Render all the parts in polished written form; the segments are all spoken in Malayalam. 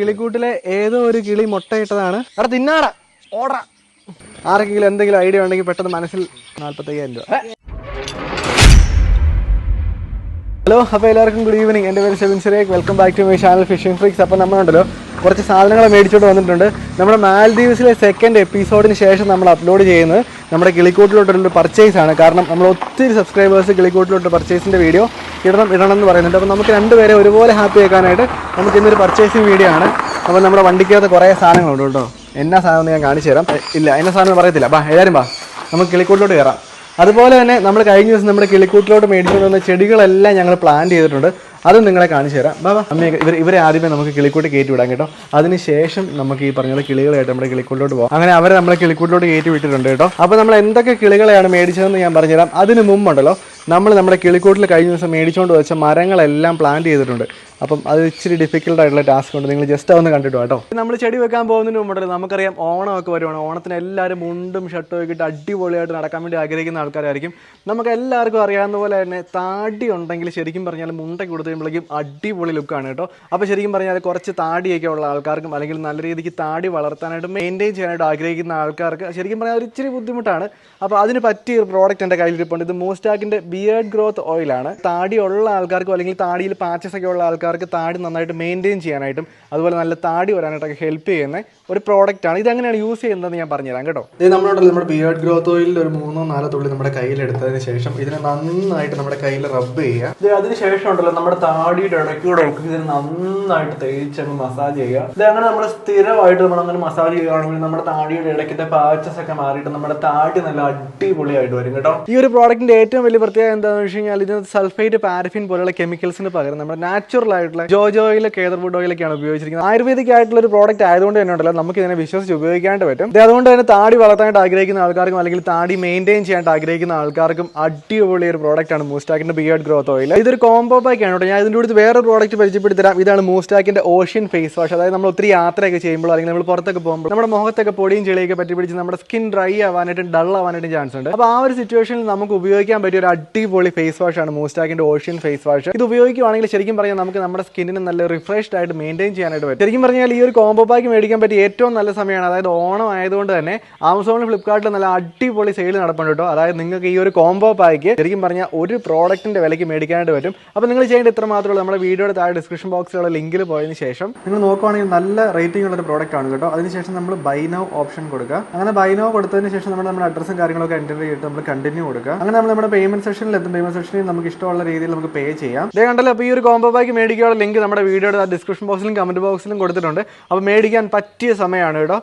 കിളിക്കൂട്ടിലെ ഏതോ ഒരു കിളി മുട്ടയിട്ടതാണ്. അവിടെ തിന്നാടാ ഓടാ. ആർക്കെങ്കിലും എന്തെങ്കിലും ഐഡിയ ഉണ്ടെങ്കിൽ പെട്ടെന്ന് മനസ്സിൽ 45,000 രൂപ. ഹലോ, അപ്പോൾ എല്ലാവർക്കും ഗുഡ് ഈവനിങ്. എൻ്റെ പേര് Shebin Surekh. Welcome back to my channel fishing freaks. അപ്പോൾ നമ്മളുണ്ടല്ലോ കുറച്ച് സാധനങ്ങൾ മേടിച്ചോണ്ട് വന്നിട്ടുണ്ട്. നമ്മുടെ മാൽദീവ്സിലെ സെക്കൻഡ് എപ്പിസോഡിന് ശേഷം നമ്മൾ അപ്ലോഡ് ചെയ്യുന്നത് നമ്മുടെ കിളിക്കൂട്ടിലോട്ടൊരു പർച്ചേസ് ആണ്. കാരണം നമ്മൾ ഒത്തിരി സബ്സ്ക്രൈബേഴ്സ് കിളിക്കൂട്ടിലോട്ട് പർച്ചേസിൻ്റെ വീഡിയോ ഇടണം എന്ന് പറയുന്നുണ്ട്. അപ്പോൾ നമുക്ക് രണ്ടുപേരെ ഒരുപോലെ ഹാപ്പി ആക്കാനായിട്ട് നമുക്ക് ഇന്നൊരു പർച്ചേസിങ് വീഡിയോ ആണ്. അപ്പോൾ നമ്മുടെ വണ്ടിക്കകത്ത് കുറേ സാധനങ്ങളുണ്ട് കേട്ടോ. എന്നാ സാധനം ഞാൻ കാണിച്ചു തരാം. ഇല്ല, എന്നാ സാധനം പറയത്തില്ല. എല്ലാവരും നമുക്ക് കിളിക്കൂട്ടിലോട്ട് കയറാം. അതുപോലെ തന്നെ നമ്മൾ കഴിഞ്ഞ ദിവസം നമ്മുടെ കിളിക്കൂട്ടിലോട്ട് മേടിച്ചുകൊണ്ട് വന്ന ചെടികളെല്ലാം ഞങ്ങൾ പ്ലാൻ ചെയ്തിട്ടുണ്ട്. അതും നിങ്ങളെ കാണിച്ചു തരാം. അമ്മയെ ഇവരെ ആദ്യമേ നമുക്ക് കിളിക്കൂട്ട് കയറ്റി വിടാം കേട്ടോ. അതിനുശേഷം നമുക്ക് ഈ പറഞ്ഞ കിളികളായിട്ട് നമ്മുടെ കിളിക്കൂട്ടിലോട്ട് പോകാം. അങ്ങനെ അവരെ നമ്മളെ കിളിക്കൂട്ടിലോട്ട് കയറ്റി വിട്ടിട്ടുണ്ട് കേട്ടോ. അപ്പോൾ നമ്മൾ എന്തൊക്കെ കിളികളെയാണ് മേടിച്ചതെന്ന് ഞാൻ പറഞ്ഞുതരാം. അതിന് മുമ്പുണ്ടല്ലോ നമ്മുടെ കിളിക്കൂട്ടിൽ കഴിഞ്ഞ ദിവസം മേടിച്ചുകൊണ്ട് വെച്ച മരങ്ങളെല്ലാം പ്ലാൻ ചെയ്തിട്ടുണ്ട്. അപ്പം അത് ഇച്ചിരി ഡിഫിക്കൽട്ട് ആയിട്ടുള്ള ടാസ്ക് ഉണ്ട്. നിങ്ങൾ ജസ്റ്റ് ഒന്ന് കണ്ടിട്ട് കേട്ടോ. നമ്മൾ ചെടി വെക്കാൻ പോകുന്നതിന് മുമ്പുണ്ടല്ലോ നമുക്കറിയാം ഓണമൊക്കെ വരുവാണ്. ഓണത്തിന് എല്ലാവരും മുണ്ടും ഷർട്ടും ഒക്കെ ഇട്ട് അടിപൊളിയായിട്ട് നടക്കാൻ വേണ്ടി ആഗ്രഹിക്കുന്ന ആൾക്കാരായിരിക്കും. നമുക്ക് എല്ലാവർക്കും അറിയാവുന്ന പോലെ തന്നെ താടി ഉണ്ടെങ്കിൽ ശരിക്കും പറഞ്ഞാൽ മുണ്ടയ്ക്ക് കൊടുത്ത് കഴിയുമ്പോഴേക്കും അടിപൊളി ലുക്കാണ് കേട്ടോ. അപ്പോൾ ശരിക്കും പറഞ്ഞാൽ കുറച്ച് താടിയൊക്കെ ഉള്ള ആൾക്കാർക്കും അല്ലെങ്കിൽ നല്ല രീതിക്ക് താടി വളർത്താനായിട്ട് മെയിൻറ്റെയിൻ ചെയ്യാനായിട്ട് ആഗ്രഹിക്കുന്ന ആൾക്കാർക്ക് ശരിക്കും പറഞ്ഞാൽ ഒരു ഇച്ചിരി ബുദ്ധിമുട്ടാണ്. അപ്പോൾ അതിന് പറ്റിയ ഒരു പ്രോഡക്റ്റ് എൻ്റെ കയ്യിലിരിപ്പുണ്ട്. ഇത് മൂസ്റ്റാക്കിൻ്റെ ബിയേർഡ് ഗ്രോത്ത് ഓയിലാണ്. താടി ഉള്ള ആൾക്കാർക്കും അല്ലെങ്കിൽ താടിയിൽ പാച്ചസ് ഒക്കെ ഉള്ള ആൾക്കാർക്ക് താടി നന്നായിട്ട് മെയിൻറ്റെയിൻ ചെയ്യാനായിട്ടും അതുപോലെ നല്ല താടി വരാനായിട്ടൊക്കെ ഹെൽപ്പ് ചെയ്യുന്ന ഒരു പ്രോഡക്റ്റാണ്. ഇതെങ്ങനെയാണ് യൂസ് ചെയ്യുന്നതെന്ന് ഞാൻ പറഞ്ഞുതരാം കേട്ടോ. ഇത് നമ്മുടെ ബിയേർഡ് ഗ്രോത്ത് ഓയിലിൽ ഒരു 3-4 തുള്ളി നമ്മുടെ കയ്യിലെടുത്തതിന് ശേഷം ഇതിനെ നന്നായിട്ട് നമ്മുടെ കയ്യിൽ റബ്ബ് ചെയ്യുക. ഇത് അതിനുശേഷം ഉണ്ടല്ലോ നമ്മുടെ താടിയുടെ ഇടയ്ക്കൂടെ ഒക്കെ ഇതിന് നന്നായിട്ട് തേച്ചങ്ങ് മസാജ് ചെയ്യുക. ഇത് അങ്ങനെ നമ്മൾ സ്ഥിരമായിട്ട് നമ്മളങ്ങനെ മസാജ് ചെയ്യുകയാണെങ്കിൽ നമ്മുടെ താടിയുടെ ഇടയ്ക്കത്തെ പാച്ചസ് ഒക്കെ മാറിയിട്ട് നമ്മുടെ താടി നല്ല അടിപൊളിയായിട്ട് വരും കേട്ടോ. ഈ ഒരു പ്രോഡക്റ്റിന്റെ ഏറ്റവും വലിയ പ്രത്യേകത എന്താണെന്ന് വെച്ച് കഴിഞ്ഞാൽ ഇതിന് സൾഫേറ്റ്, പാരഫിൻ പോലുള്ള കെമിക്കൽസിന് പകരം നമ്മുടെ നാച്ചുറൽ ആയിട്ടുള്ള ജോജോയിൽ കേദർവുഡ് ഓയിലൊക്കെയാണ് ഉപയോഗിച്ചിരിക്കുന്നത്. ആയുർവേദിക് ആയിട്ടുള്ള ഒരു പ്രോഡക്റ്റ് ആയതുകൊണ്ട് തന്നെ ഉണ്ടല്ലോ നമുക്ക് ഇതിനെ വിശ്വസിച്ച് ഉപയോഗിക്കാണ്ട് പറ്റും. അതുകൊണ്ട് തന്നെ താടി വളർത്താനായിട്ട് ആഗ്രഹിക്കുന്ന ആൾക്കാർക്കും അല്ലെങ്കിൽ താടി മെയിൻറ്റെയിൻ ചെയ്യാനായിട്ട് ആഗ്രഹിക്കുന്ന ആൾക്കാർക്കും അടിപൊളി ഒരു പ്രോഡക്റ്റ് ആണ് മൂസ്റ്റാക്കിന്റെ ബിയേർഡ് ഗ്രോത്ത് ഓയിൽ. ഇതൊരു കോംബോ പാക്ക് ആണ് കേട്ടോ. ഞാൻ ഇതിൻ്റെ കൂടെ വേറൊരു പ്രോഡക്റ്റ് പരിചയപ്പെടുത്തരാം. ഇതാണ് മൂസ്റ്റാക്കിന്റെ ഓഷ്യൻ ഫേസ് വാഷ്. അതായത് നമ്മൾ ഒത്തിരി യാത്രയൊക്കെ ചെയ്യുമ്പോൾ അല്ലെങ്കിൽ നമ്മൾ പുറത്തൊക്കെ പോകുമ്പോൾ നമ്മുടെ മുഖത്തൊക്കെ പൊടിയും ചെളിയൊക്കെ പറ്റി പിടിച്ച് നമ്മുടെ സ്കിൻ ഡ്രൈ ആവാനായിട്ടും ഡൾ ആവാനായിട്ടും ചാൻസ് ഉണ്ട്. അപ്പോൾ ആ ഒരു സിറ്റുവേഷനിൽ നമുക്ക് ഉപയോഗിക്കാൻ പറ്റിയ ഒരു അടിപൊളി ഫേസ് വാഷ് ആണ് മൂസ്റ്റാക്കിന്റെ ഓഷ്യൻ ഫേസ് വാഷ്. ഇത് ഉപയോഗിക്കുകയാണെങ്കിൽ ശരിക്കും പറഞ്ഞാൽ നമുക്ക് നമ്മുടെ സ്കിന്നിന് നല്ല റിഫ്രഷ്ഡ് ആയിട്ട് മെയിൻറ്റെയിൻ ചെയ്യാനായിട്ട് പറ്റും. ശരിക്കും പറഞ്ഞാൽ ഈ ഒരു കോംബോ പാക്ക് മേടിക്കാൻ പറ്റിയ ഏറ്റവും നല്ല സമയമാണ്. അതായത് ഓണം ആയതുകൊണ്ട് തന്നെ ആമസോണിൽ, ഫ്ലിപ്കാർട്ടിൽ നല്ല അടിപൊളി സെയിൽ നടപ്പുണ്ട് കേട്ടോ. അതായത് നിങ്ങൾക്ക് ഈ ഒരു കോംബോ പാക്ക് ശരിക്കും പറഞ്ഞാൽ ഒരു പ്രോഡക്റ്റിന്റെ വിലയ്ക്ക് മേടിക്കാനായിട്ട് പറ്റും. അപ്പോൾ നിങ്ങൾ ചെയ്യേണ്ട ഇത്ര മാത്രമേ ഉള്ളൂ. നമ്മുടെ വീഡിയോയുടെ താഴെ ഡിസ്ക്രിപ്ഷൻ ബോക്സിലുള്ള ലിങ്കിൽ പോയതിന് ശേഷം നിങ്ങൾ നോക്കുവാണെങ്കിൽ നല്ല റേറ്റിംഗ് ഉള്ള ഒരു പ്രോഡക്റ്റ് ആണ് കേട്ടോ. അതിനുശേഷം നമ്മൾ ബൈ നൗ ഓപ്ഷൻ കൊടുക്കുക. അങ്ങനെ ബൈ നൗ കൊടുത്തതിന് ശേഷം നമ്മുടെ അഡ്രസ്സും കാര്യങ്ങളൊക്കെ എൻ്റർ ചെയ്തിട്ട് നമ്മൾ കണ്ടിന്യൂ കൊടുക്കുക. അങ്ങനെ നമ്മൾ നമ്മുടെ പേയ്മെന്റ് സെക്ഷനിൽ എത്തും. പേയ്മെന്റ് സെക്ഷനിൽ നമുക്ക് ഇഷ്ടമുള്ള രീതിയിൽ നമുക്ക് പേ ചെയ്യാം. ഇതേ കണ്ടല്ലോ. അപ്പോൾ ഈ ഒരു കോംബോ പാക്ക് മേടിക്കാനുള്ള ലിങ്ക് നമ്മുടെ വീഡിയോയുടെ ഡിസ്ക്രിപ്ഷൻ ബോക്സിലും കമന്റ് ബോക്സിലും കൊടുത്തിട്ടുണ്ട്. അപ്പോൾ മേടിക്കാൻ പറ്റിയ സമയമാണ് കേട്ടോ.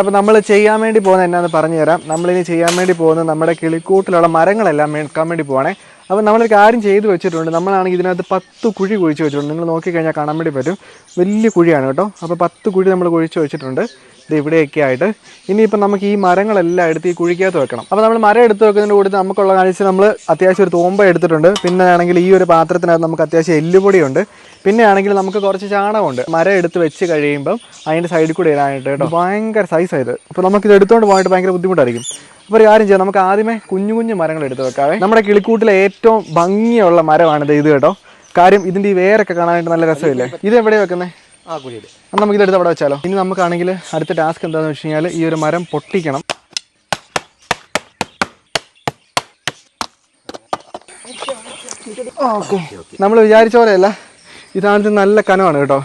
അപ്പോൾ നമ്മൾ ചെയ്യാൻ വേണ്ടി പോകുന്നത് എന്നാന്ന് പറഞ്ഞു തരാം. നമ്മളിനി ചെയ്യാൻ വേണ്ടി പോകുന്നത് നമ്മുടെ കിളിക്കൂട്ടിലുള്ള മരങ്ങളെല്ലാം മേടിക്കാൻ വേണ്ടി പോകണേ. അപ്പോൾ നമ്മളൊരു കാര്യം ചെയ്ത് വെച്ചിട്ടുണ്ട്. നമ്മളാണെങ്കിൽ ഇതിനകത്ത് 10 കുഴി കുഴിച്ച് വെച്ചിട്ടുണ്ട്. നിങ്ങൾ നോക്കിക്കഴിഞ്ഞാൽ കാണാൻ വേണ്ടി പറ്റും. വലിയ കുഴിയാണ് കേട്ടോ. അപ്പോൾ 10 കുഴി നമ്മൾ കുഴിച്ച് വെച്ചിട്ടുണ്ട്. ഇത് ഇവിടെയൊക്കെ ആയിട്ട്. ഇനിയിപ്പോൾ നമുക്ക് ഈ മരങ്ങളെല്ലാം എടുത്ത് ഈ കുഴിക്കകത്ത് വെക്കണം. അപ്പോൾ നമ്മൾ മരം എടുത്ത് വെക്കുന്നതിന് കൂടി നമുക്കുള്ള കാണിച്ച് നമ്മൾ അത്യാവശ്യം ഒരു തോമ്പ എടുത്തിട്ടുണ്ട്. പിന്നെ ആണെങ്കിൽ ഈ ഒരു പാത്രത്തിനകത്ത് നമുക്ക് അത്യാവശ്യം എല്ലുപൊടിയുണ്ട്. പിന്നെ ആണെങ്കിൽ നമുക്ക് കുറച്ച് ചാണകമുണ്ട്. മരം എടുത്ത് വെച്ച് കഴിയുമ്പം അതിൻ്റെ സൈഡിൽ കൂടെ ഇടാനായിട്ട് കേട്ടോ. ഭയങ്കര സൈസായത്. അപ്പോൾ നമുക്കിത് എടുത്തുകൊണ്ട് പോകാനായിട്ട് ഭയങ്കര ബുദ്ധിമുട്ടായിരിക്കും. അപ്പോൾ ഒരു കാര്യം ചെയ്യാം, നമുക്ക് ആദ്യമേ കുഞ്ഞു മരങ്ങൾ എടുത്ത് വെക്കാവേ. നമ്മുടെ കിളിക്കൂട്ടിലെ ഏറ്റവും ഭംഗിയുള്ള മരമാണിത് ഇത് കേട്ടോ. കാര്യം ഇതിൻ്റെ ഈ വേരൊക്കെ കാണാനായിട്ട് നല്ല രസമില്ലേ. ഇത് എവിടെയാണ് വെക്കുന്നത്? നമുക്ക് ഇതെടുത്ത് അവിടെ വെച്ചാലോ. ഇനി നമുക്കാണെങ്കിൽ അടുത്ത ടാസ്ക് എന്താണെന്ന് വെച്ച് കഴിഞ്ഞാൽ ഈ ഒരു മരം പൊട്ടിക്കണം. ഓക്കെ, നമ്മൾ വിചാരിച്ച പോലെയല്ല, ഇതാണ് നല്ല കനമാണ് കേട്ടോ.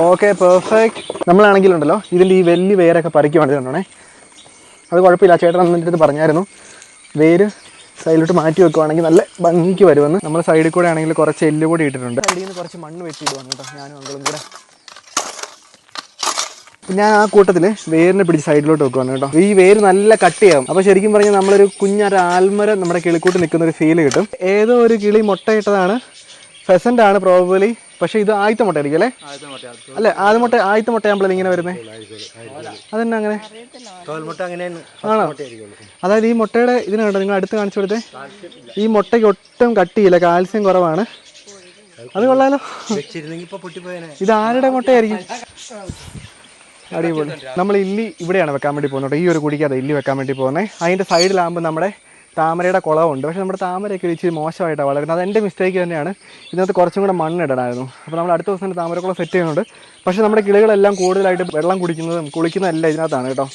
Okay, perfect. നമ്മളാണെങ്കിലുണ്ടല്ലോ ഇതിൻ്റെ ഈ വലിയ വേരൊക്കെ പറിക്കുവാണ് കണ്ടോണേ. അത് കുഴപ്പമില്ല, ചേട്ടൻ എന്നിട്ട് അടുത്ത് പറഞ്ഞായിരുന്നു വേര് സൈഡിലോട്ട് മാറ്റി വെക്കുവാണെങ്കിൽ നല്ല ഭംഗിക്ക് വരുമെന്ന്. നമ്മൾ സൈഡിൽ കൂടെ ആണെങ്കിൽ കുറച്ച് എല്ല് കൂടി ഇട്ടിട്ടുണ്ട്. സൈഡിൽ നിന്ന് കുറച്ച് മണ്ണ് വെട്ടിയിടുവാണ് കേട്ടോ, ഞാനും അങ്കളും കൂടെ. ഞാൻ ആ കൂട്ടത്തിൽ വേരിനെ പിടിച്ച് സൈഡിലോട്ട് വെക്കുവാണ് കേട്ടോ. ഈ വേര് നല്ല കട്ടിയാകും. അപ്പോൾ ശരിക്കും പറഞ്ഞാൽ നമ്മളൊരു കുഞ്ഞൊരു ആൽമരം നമ്മുടെ കിളിക്കൂട്ട് നിൽക്കുന്ന ഒരു ഫീല് കിട്ടും. ഏതോ ഒരു കിളി മുട്ടയിട്ടതാണ്. ഫെസൻ്റ് ആണ് പ്രോബബ്ലി. പക്ഷേ ഇത് ആദ്യത്തെ മുട്ട ആയിരിക്കും അല്ലേ? അല്ലേ, ആദ്യത്തെ മുട്ടയാകുമ്പോഴല്ലേ ഇങ്ങനെ വരുന്നത്? അതെന്നെ അങ്ങനെ ആണോ? അതായത് ഈ മുട്ടയുടെ ഇതിന് കേട്ടോ, നിങ്ങൾ അടുത്ത് കാണിച്ചു കൊടുത്തേ. ഈ മുട്ടയ്ക്ക് ഒട്ടും കട്ടിയില്ല, കാൽസ്യം കുറവാണ്. അത് കൊള്ളാലോ. ഇത് ആരുടെ മുട്ടയായിരിക്കും? അടിപൊളി. നമ്മൾ ഇല്ലി ഇവിടെയാണ് വെക്കാൻ വേണ്ടി പോകുന്നത്. ഈ ഒരു കുടിക്കാതെ ഇല്ലി വെക്കാൻ വേണ്ടി പോകുന്നത്. അതിൻ്റെ സൈഡിലാകുമ്പോൾ നമ്മുടെ താമരയുടെ കുളമുണ്ട്. പക്ഷേ നമ്മുടെ താമരയൊക്കെ ഇച്ചിരി മോശമായിട്ടാണ് വളരുന്നത്. അതെൻ്റെ മിസ്റ്റേക്ക് തന്നെയാണ്. ഇതിനകത്ത് കുറച്ചും കൂടെ മണ്ണിടണമായിരുന്നു. അപ്പോൾ നമ്മൾ അടുത്ത ദിവസം താമരക്കുളം സെറ്റ് ചെയ്യുന്നുണ്ട്. പക്ഷേ നമ്മുടെ കിളികളെല്ലാം കൂടുതലായിട്ട് വെള്ളം കുടിക്കുന്നതും കുളിക്കുന്നതെല്ലാം ഇതിനകത്താണ് കേട്ടോ.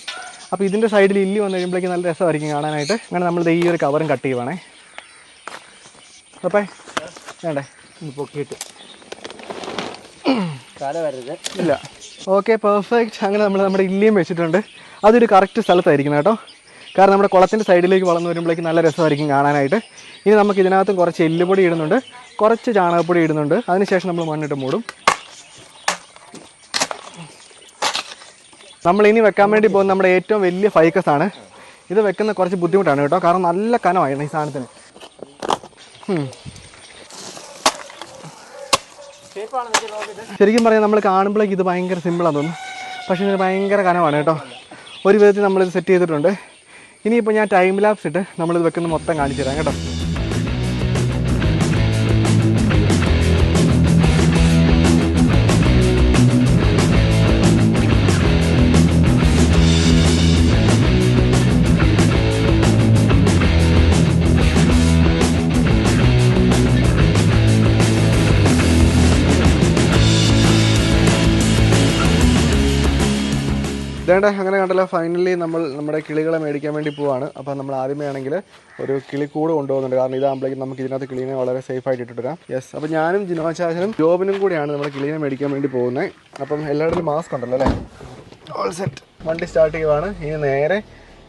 അപ്പോൾ ഇതിൻ്റെ സൈഡിൽ ഇല്ലി വന്നു കഴിയുമ്പോഴേക്കും നല്ല രസമായിരിക്കും കാണാനായിട്ട്. അങ്ങനെ നമ്മൾ ഈ ഒരു കവറും കട്ട് ചെയ്യുവാണേ. അപ്പോൾ വേണ്ടേ പൊക്കിയിട്ട് ഇല്ല. Okay, perfect. അങ്ങനെ നമ്മൾ നമ്മുടെ ഇല്ലിയും വെച്ചിട്ടുണ്ട്. അതൊരു കറക്റ്റ് സ്ഥലത്തായിരിക്കണം കേട്ടോ. കാരണം നമ്മുടെ കുളത്തിൻ്റെ സൈഡിലേക്ക് വളർന്നു വരുമ്പോഴേക്കും നല്ല രസമായിരിക്കും കാണാനായിട്ട്. ഇനി നമുക്ക് ഇതിനകത്തും കുറച്ച് എല്ലുപൊടി ഇടുന്നുണ്ട്, കുറച്ച് ചാണകപ്പൊടി ഇടുന്നുണ്ട്. അതിനുശേഷം നമ്മൾ മണ്ണിട്ട് മൂടും. നമ്മളിനി വെക്കാൻ വേണ്ടി പോകുന്ന നമ്മുടെ ഏറ്റവും വലിയ ഫൈക്കസ് ആണ്. ഇത് വെക്കുന്ന കുറച്ച് ബുദ്ധിമുട്ടാണ് കേട്ടോ, കാരണം നല്ല കനമായിരുന്നു ഈ സാധനത്തിന്. ശരിക്കും പറയാം നമ്മൾ കാണുമ്പോഴേക്ക് ഇത് ഭയങ്കര സിമ്പിളാണെന്ന് തോന്നുന്നു, പക്ഷേ ഇത് ഭയങ്കര കനമാണ് കേട്ടോ. ഒരു വിധത്തിൽ നമ്മളിത് സെറ്റ് ചെയ്തിട്ടുണ്ട്. ഇനിയിപ്പോൾ ഞാൻ ടൈം ലാപ്സ് ഇട്ട് നമ്മളിത് വെക്കുന്ന മൊത്തം കാണിച്ചു തരാം കേട്ടോ. ഇതേണ്ട അങ്ങനെ കണ്ടല്ലോ. ഫൈനലി നമ്മൾ നമ്മുടെ കിളികളെ മേടിക്കാൻ വേണ്ടി പോവാണ്. അപ്പോൾ നമ്മൾ ആദ്യമേ ആണെങ്കിൽ ഒരു കിളിക്കൂട് കൊണ്ടുപോകുന്നുണ്ട്. കാരണം ഇതാകുമ്പോഴേക്കും നമുക്ക് ഇതിനകത്ത് കിളീനെ വളരെ സേഫായിട്ട് ഇട്ടിട്ട് വരാം. യെസ്, അപ്പോൾ ഞാനും ജിനോചാച്ചനും ജോബിനും കൂടിയാണ് നമ്മുടെ കിളീനെ മേടിക്കാൻ വേണ്ടി പോകുന്നത്. അപ്പം എല്ലായിടത്തും മാസ്ക് ഉണ്ടല്ലോ അല്ലേ. All set. വണ്ടി സ്റ്റാർട്ട് ചെയ്യുവാണ്. ഇനി നേരെ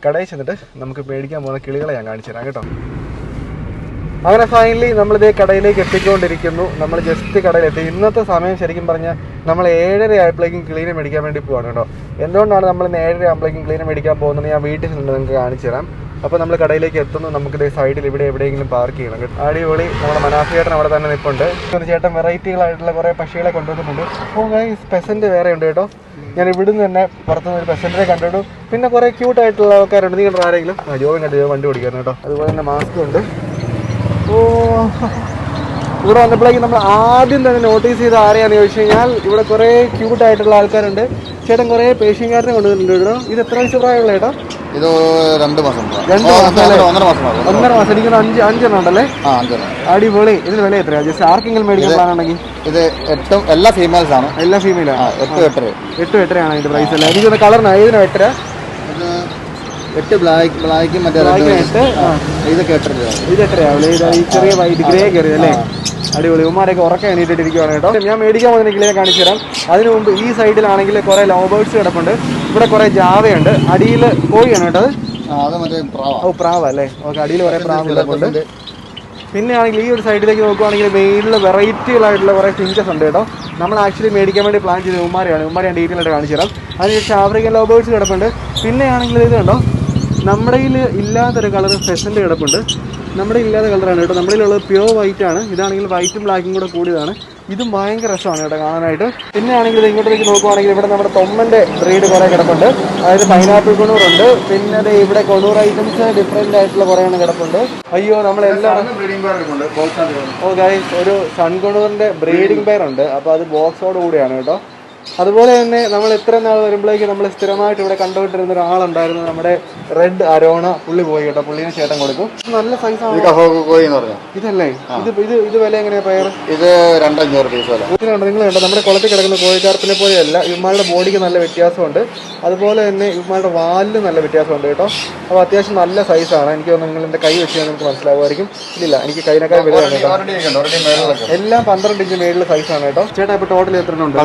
കടയിൽ ചെന്നിട്ട് നമുക്ക് മേടിക്കാൻ പോകുന്ന കിളികളെ ഞാൻ കാണിച്ചു തരാം കേട്ടോ. അങ്ങനെ ഫൈനലി നമ്മളിതേ കടയിലേക്ക് എത്തിക്കൊണ്ടിരിക്കുന്നു. നമ്മൾ ജസ്റ്റ് കടയിലെത്തി. ഇന്നത്തെ സമയം ശരിക്കും പറഞ്ഞാൽ നമ്മൾ 7:30 ആയപ്പോഴേക്കും ക്ലീനെ മേടിക്കാൻ വേണ്ടി പോവാണ് കേട്ടോ. എന്തുകൊണ്ടാണ് നമ്മൾ 7:30 ആകുമ്പോഴേക്കും ക്ലീനെ മേടിക്കാൻ പോകുന്നത് ഞാൻ വീട്ടിൽ നിന്ന് നിങ്ങൾക്ക് കാണിച്ചു തരാം. അപ്പോൾ നമ്മൾ കടയിലേക്ക് എത്തുന്നു. നമുക്കിതേ സൈഡിൽ ഇവിടെ എവിടെയെങ്കിലും പാർക്ക് ചെയ്യണം കേട്ടോ. അടിപൊളി. നമ്മുടെ മനാഫ് ചേട്ടൻ അവിടെ തന്നെ നിൽപ്പുണ്ട്. ചേട്ടൻ വെറൈറ്റികളായിട്ടുള്ള കുറേ പക്ഷികളെ കൊണ്ടുവന്നിട്ടുണ്ട്. അപ്പോൾ പെസൻറ്റ് വേറെ ഉണ്ട് കേട്ടോ. ഞാൻ ഇവിടുന്ന് തന്നെ പുറത്തുനിന്ന് ഒരു പെസൻറ്റിനെ കണ്ടിട്ടു. പിന്നെ കുറേ ക്യൂട്ടായിട്ടുള്ള ആൾക്കാരുണ്ട്. നിങ്ങൾ ആരെങ്കിലും ജോബിൻ കണ്ടു വണ്ടി ഓടിക്കാറുണ്ട് കേട്ടോ. അതുപോലെ തന്നെ മാസ്ക് ഉണ്ട്. ഓ, ഇവിടെ വന്നപ്പോഴേക്കും നമ്മൾ ആദ്യം തന്നെ നോട്ടീസ് ചെയ്ത് ആരെയാണെന്ന് ചോദിച്ചു കഴിഞ്ഞാൽ ഇവിടെ കുറേ ക്യൂട്ടായിട്ടുള്ള ആൾക്കാരുണ്ട്. ചേട്ടൻ കുറേ പേഷ്യൻകാരനെ കൊണ്ടുവന്നിട്ടുണ്ട് കേട്ടോ. ഇത് എത്ര വയസ്സ് പ്രായമുള്ള ചേട്ടാ? ഇത് 2 മാസം. 2 മാസം അല്ലേ? 1.5 മാസം. എനിക്ക് 5 ഉണ്ടല്ലേ? അടിപൊളി. ഇതിന് വില എത്രയാണ്? ജസ്റ്റ് ആർക്കെങ്കിലും മേടിക്കാൻ പ്ലാൻ ഉണ്ടെങ്കിൽ? ഇത് 8 എല്ലാ ഫീമെയിൽസ് ആണ്. എല്ലാ ഫീമെയിലാണ്. 8 ആണ് ഇതിന്റെ പ്രൈസ് അല്ലേ? എനിക്കൊന്ന് കളറിനാ ഏതിനാ 8? 8 ബ്ലാക്കും മറ്റേ ഇതൊക്കെ 8 രൂപ. ഇത് എത്രയാവില്ലേ? ഈ ചെറിയ വൈറ്റ് ഗ്രേ കയറി അല്ലേ? അടിപൊളി. ഉമ്മാരൊക്കെ ഉറക്കം എണീറ്റിട്ടിരിക്കുവാണ് കേട്ടോ. ഞാൻ മേടിക്കാൻ പോകുന്ന കിളിയെ കാണിച്ചു തരാം. അതിനു മുമ്പ് ഈ സൈഡിലാണെങ്കിൽ കുറേ ലവ് ബേർഡ്സ് കിടപ്പുണ്ട്. ഇവിടെ കുറേ ജാവയുണ്ട്. അടിയിൽ കോഴിയാണ് കേട്ടോ. അത് പ്രാവ അല്ലേ? ഓക്കെ, അടിയിൽ കുറേ പ്രാവ് കിടപ്പുണ്ട്. പിന്നെ ആണെങ്കിൽ ഈ ഒരു സൈഡിലേക്ക് നോക്കുവാണെങ്കിൽ മെയിനിൽ വെറൈറ്റികളായിട്ടുള്ള കുറേ ഫിഞ്ചസ് ഉണ്ട് കേട്ടോ. നമ്മൾ ആക്ച്വലി മേടിക്കാൻ വേണ്ടി പ്ലാൻ ചെയ്തത് ഉമ്മാരെയാണ് ഡീറ്റെയിൽ ആയിട്ട് കാണിച്ചു തരാം. അതിനുശേഷം ആഫ്രിക്കൻ ലവ് ബേർഡ്സ് കിടപ്പുണ്ട്. പിന്നെ ആണെങ്കിൽ ഇത് കണ്ടോ, നമ്മുടെ കയ്യിൽ ഇല്ലാത്തൊരു കളർ ഫെസൻ്റ് കിടപ്പുണ്ട്. നമ്മുടെ ഇല്ലാത്ത കളറാണ് കേട്ടോ. നമ്മുടെ കയ്യിലുള്ളത് പ്യോർ വൈറ്റ് ആണ്. ഇതാണെങ്കിൽ വൈറ്റും ബ്ലാക്കും കൂടെ കൂടിയതാണ്. ഇതും ഭയങ്കര രസമാണ് കേട്ടോ കാണാനായിട്ട്. പിന്നെ ആണെങ്കിൽ ഇങ്ങോട്ടേക്ക് നോക്കുവാണെങ്കിൽ ഇവിടെ നമ്മുടെ തൊമ്മൻ്റെ ബ്രീഡ് കുറേ കിടപ്പുണ്ട്. അതായത് പൈനാപ്പിൾ കൊണൂറുണ്ട്. പിന്നെ അത് ഇവിടെ കൊണൂർ ഐറ്റംസ് ഡിഫറെൻ്റ് ആയിട്ടുള്ള കുറേയാണ് കിടപ്പുണ്ട്. അയ്യോ, നമ്മളെല്ലാം ഓ ഗൈസ്, ഒരു സൺ കൊണൂറിൻ്റെ ബ്രീഡിംഗ് പെയർ ഉണ്ട്. അപ്പോൾ അത് ബോക്സോട് കൂടിയാണ് കേട്ടോ. അതുപോലെ തന്നെ നമ്മൾ ഇത്ര നാൾ വരുമ്പോഴേക്ക് നമ്മൾ സ്ഥിരമായിട്ട് ഇവിടെ കണ്ടുകൊണ്ടിരുന്ന ഒരാളുണ്ടായിരുന്നു, നമ്മുടെ റെഡ് അരോണ. പുള്ളി പോയി കേട്ടോ. പുള്ളിനെ ചേട്ടൻ കൊടുക്കും. നല്ല സൈസാണ് ഇതല്ലേ? ഇത് വില എങ്ങനെയാ പെയർ? ഇത് 2,500 പീസ് വില. നിങ്ങൾ കണ്ടോ, നമ്മുടെ കുളത്തിൽ കിടക്കുന്ന കോഴിക്കാർപ്പിനെ പോലെയല്ല. ഇവന്മാരുടെ ബോഡിക്ക് നല്ല വ്യത്യാസമുണ്ട്. അതുപോലെ തന്നെ ഇവന്മാരുടെ വാലിന് നല്ല വ്യത്യാസമുണ്ട് കേട്ടോ. അപ്പോൾ അത്യാവശ്യം നല്ല സൈസാണ്. എനിക്ക് തോന്നുന്നു നിങ്ങൾ എൻ്റെ കൈ വെച്ച് നിങ്ങൾക്ക് മനസ്സിലാവുമായിരിക്കും. ഇല്ല, എനിക്ക് കൈനേക്കാൾ വലുതാണ് കേട്ടോ. എല്ലാം 12 ഇഞ്ച് മേളിൽ സൈസാണ് കേട്ടോ. ചേട്ടാ ഇപ്പോൾ ടോട്ടൽ എത്ര ഉണ്ട്?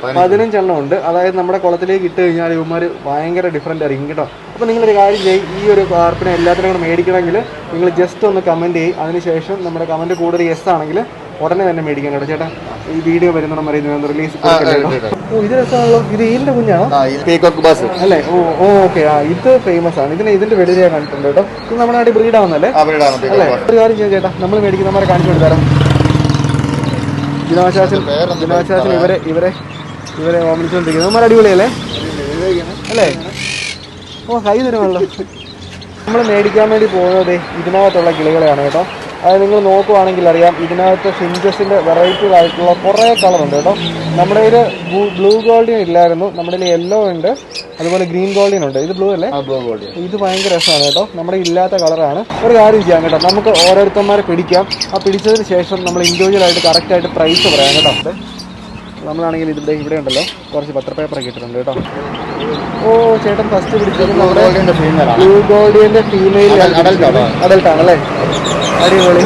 15 എണ്ണം ഉണ്ട്. അതായത് നമ്മുടെ കുളത്തിലേക്ക് ഇട്ട് കഴിഞ്ഞാൽ ഇവന്മാർ ഭയങ്കര ഡിഫറൻ്റ് ആയിരിക്കും കേട്ടോ. അപ്പോൾ നിങ്ങളൊരു കാര്യം ചെയ്യും, ഈ ഒരു കാർപ്പിനെ എല്ലാത്തിനും കൂടെ മേടിക്കണമെങ്കിൽ നിങ്ങൾ ജസ്റ്റ് ഒന്ന് കമൻറ്റ് ചെയ്യും. അതിനുശേഷം നമ്മുടെ കമൻറ്റ് കൂടുതൽ യെസ് ആണെങ്കിൽ ഉടനെ തന്നെ മേടിക്കാൻ കേട്ടോ. ചേട്ടാ ഈ വീഡിയോ വരുന്ന പറയുന്നത് റിലീസ്. ഓ, ഇത് രസമാണല്ലോ. ഇത് ഈലിൻ്റെ കുഞ്ഞാണോ അല്ലേ? ഓക്കെ. ഇത് ഫേമസ് ആണ്. ഇതിന്റെ വെളിയിൽ ഞാൻ കണ്ടിട്ടുണ്ട് കേട്ടോ. ഇത് നമ്മുടെ നാട്ടിൽ ബ്രീഡ് ആവുന്നല്ലേ അല്ലേ? ഒരു കാര്യം ചെയ്യാം ചേട്ടാ, നമ്മൾ മേടിക്കുന്നവരെ കാണിച്ചു കൊടുത്താലോ? ജിനോശാസൻ ഇവരെ ഓമനിച്ചുകൊണ്ടിരിക്കുന്നത്. നമ്മൾ അടിപൊളിയല്ലേ അല്ലേ? ഓ, ഹൈ തരുമല്ലോ. നമ്മൾ മേടിക്കാൻ വേണ്ടി പോകുന്നത് ഇതിനകത്തുള്ള കിളികളെയാണ് കേട്ടോ. അത് നിങ്ങൾ നോക്കുവാണെങ്കിൽ അറിയാം, ഇതിനകത്ത് ഫിഞ്ചസിൻ്റെ വെറൈറ്റികളായിട്ടുള്ള കുറേ കളറുണ്ട് കേട്ടോ. നമ്മുടെ കയ്യിൽ ബ്ലൂ ഗോൾഡിയൻ ഇല്ലായിരുന്നു, നമ്മുടെ കയ്യിൽ യെല്ലോ ഉണ്ട്, അതുപോലെ ഗ്രീൻ ഗോൾഡിയൻ ഉണ്ട്. ഇത് ബ്ലൂ അല്ലേ? ഇത് ഭയങ്കര രസമാണ് കേട്ടോ, നമ്മുടെ ഇല്ലാത്ത കളറാണ്. ഒരു കാര്യം ചെയ്യാം കേട്ടോ, നമുക്ക് ഓരോരുത്തന്മാരെ പിടിക്കാം. ആ പിടിച്ചതിന് ശേഷം നമ്മൾ ഇൻഡിവിജ്വലായിട്ട് കറക്റ്റായിട്ട് പ്രൈസ് പറയാം കേട്ടോ. നമ്മളാണെങ്കിൽ ഇവിടെ ഉണ്ടല്ലോ കുറച്ച് പത്ര പേപ്പറൊക്കെ ഇട്ടിട്ടുണ്ട് കേട്ടോ. ഓ ചേട്ടൻ ഫസ്റ്റ് പിടിച്ചത് ബ്ലൂ ഗോൾഡിയൻ്റെ ഫീമെയിൽ അഡൽട്ടാണല്ലേ? അടിപൊളി.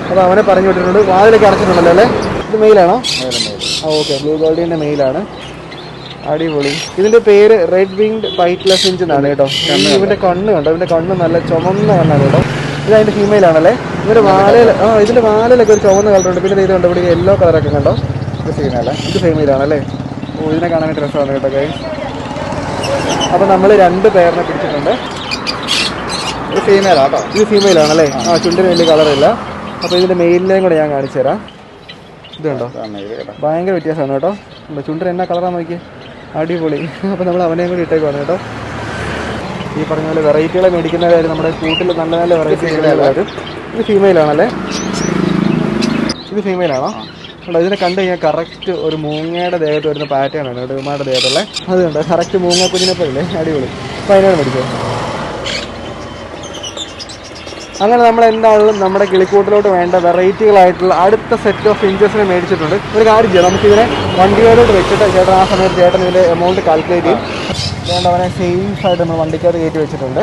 അപ്പോൾ അവനെ പറഞ്ഞു വിട്ടിട്ടുണ്ട്. വാതിലൊക്കെ അടച്ചിട്ടുണ്ടല്ലോ അല്ലേ? ഇത് മെയിലാണോ? Okay, blue ഗോൾഡിയൻ്റെ മെയിലാണ്. അടിപൊളി. ഇതിൻ്റെ പേര് റെഡ് വിങ്ഡ് പൈറ്റ്ലെസ് ഫിഞ്ച് എന്നാണ് കേട്ടോ. ഇവൻ്റെ കണ്ണ് കണ്ടോ, ഇവൻ്റെ കണ്ണ് നല്ല ചുമന്ന കണ്ണാണ് കേട്ടോ. ഇത് അതിൻ്റെ ഫീമെയിലാണല്ലേ? ഇതിൻ്റെ വാലയിൽ ഇതിൻ്റെ വാലയിലൊക്കെ ഒരു ചുവന്ന കളറുണ്ട്. പിന്നെ ഇത് കണ്ടോ, ഇവിടെ യെല്ലോ കളറൊക്കെ കണ്ടോ. ഇത് ഫീമെയിലാണല്ലേ? ഓ, ഇതിനെ കാണാനായിട്ട് രസമാണ് കേട്ടോ ഗൈസ്. അപ്പോൾ നമ്മൾ 2 പേരിനെ പിടിച്ചിട്ടുണ്ട്. ഇത് ഫീമെയിലാട്ടോ. ഇത് ഫീമെയിലാണല്ലേ? ചുണ്ടിന് വലിയ കളറില്ല. അപ്പോൾ ഇതിൻ്റെ മെയിലിനെയും കൂടെ ഞാൻ കാണിച്ചു തരാം. ഇത് കണ്ടോ, ഭയങ്കര വ്യത്യാസമാണ് കേട്ടോ. ചുണ്ടിന് എന്നാ കളറാന്ന് നോക്കി, അടിപൊളി. അപ്പോൾ നമ്മൾ അവനെയും കൂടി ഇട്ടേക്കുവാണ് കേട്ടോ. ഈ പറഞ്ഞ പോലെ വെറൈറ്റികളെ മേടിക്കുന്ന കാര്യം നമ്മുടെ കൂട്ടിൽ നല്ല നല്ല വെറൈറ്റി. ഇത് ഫീമെയിലാണല്ലേ? ഇത് ഫീമെയിലാണോ? കണ്ടോ, ഇതിനെ കണ്ടു കഴിഞ്ഞാൽ കറക്റ്റ് ഒരു മൂങ്ങയുടെ ദേഹത്ത് വരുന്ന പാറ്റേൺ ആണ് കേട്ടോ, ഉമ്മയുടെ ദേഹത്തുള്ള. അത് കണ്ടോ, കറക്റ്റ് മൂങ്ങ കുഞ്ഞിനെപ്പോഴല്ലേ? അടിപൊളി. അപ്പോൾ അതിനാണ് മേടിച്ചത്. അങ്ങനെ നമ്മൾ എന്താണെങ്കിലും നമ്മുടെ കിളിക്കൂട്ടിലോട്ട് വേണ്ട വെറൈറ്റികളായിട്ടുള്ള അടുത്ത സെറ്റ് ഓഫ് ഫിഞ്ചസിനെ മേടിച്ചിട്ടുണ്ട്. ഒരു കാര്യം ചെയ്യാം, നമുക്കിതിനെ വണ്ടിയോട്ട് വെച്ചിട്ട് ചേട്ടൻ ആ സമയത്ത് ചേട്ടൻ ഇതിൻ്റെ എമൗണ്ട് കാൽക്കുലേറ്റ് ചെയ്യും. അതുകൊണ്ട് അവനെ സേഫ് ആയിട്ട് നമ്മൾ വണ്ടിക്കകത്ത് കയറ്റി വെച്ചിട്ടുണ്ട്.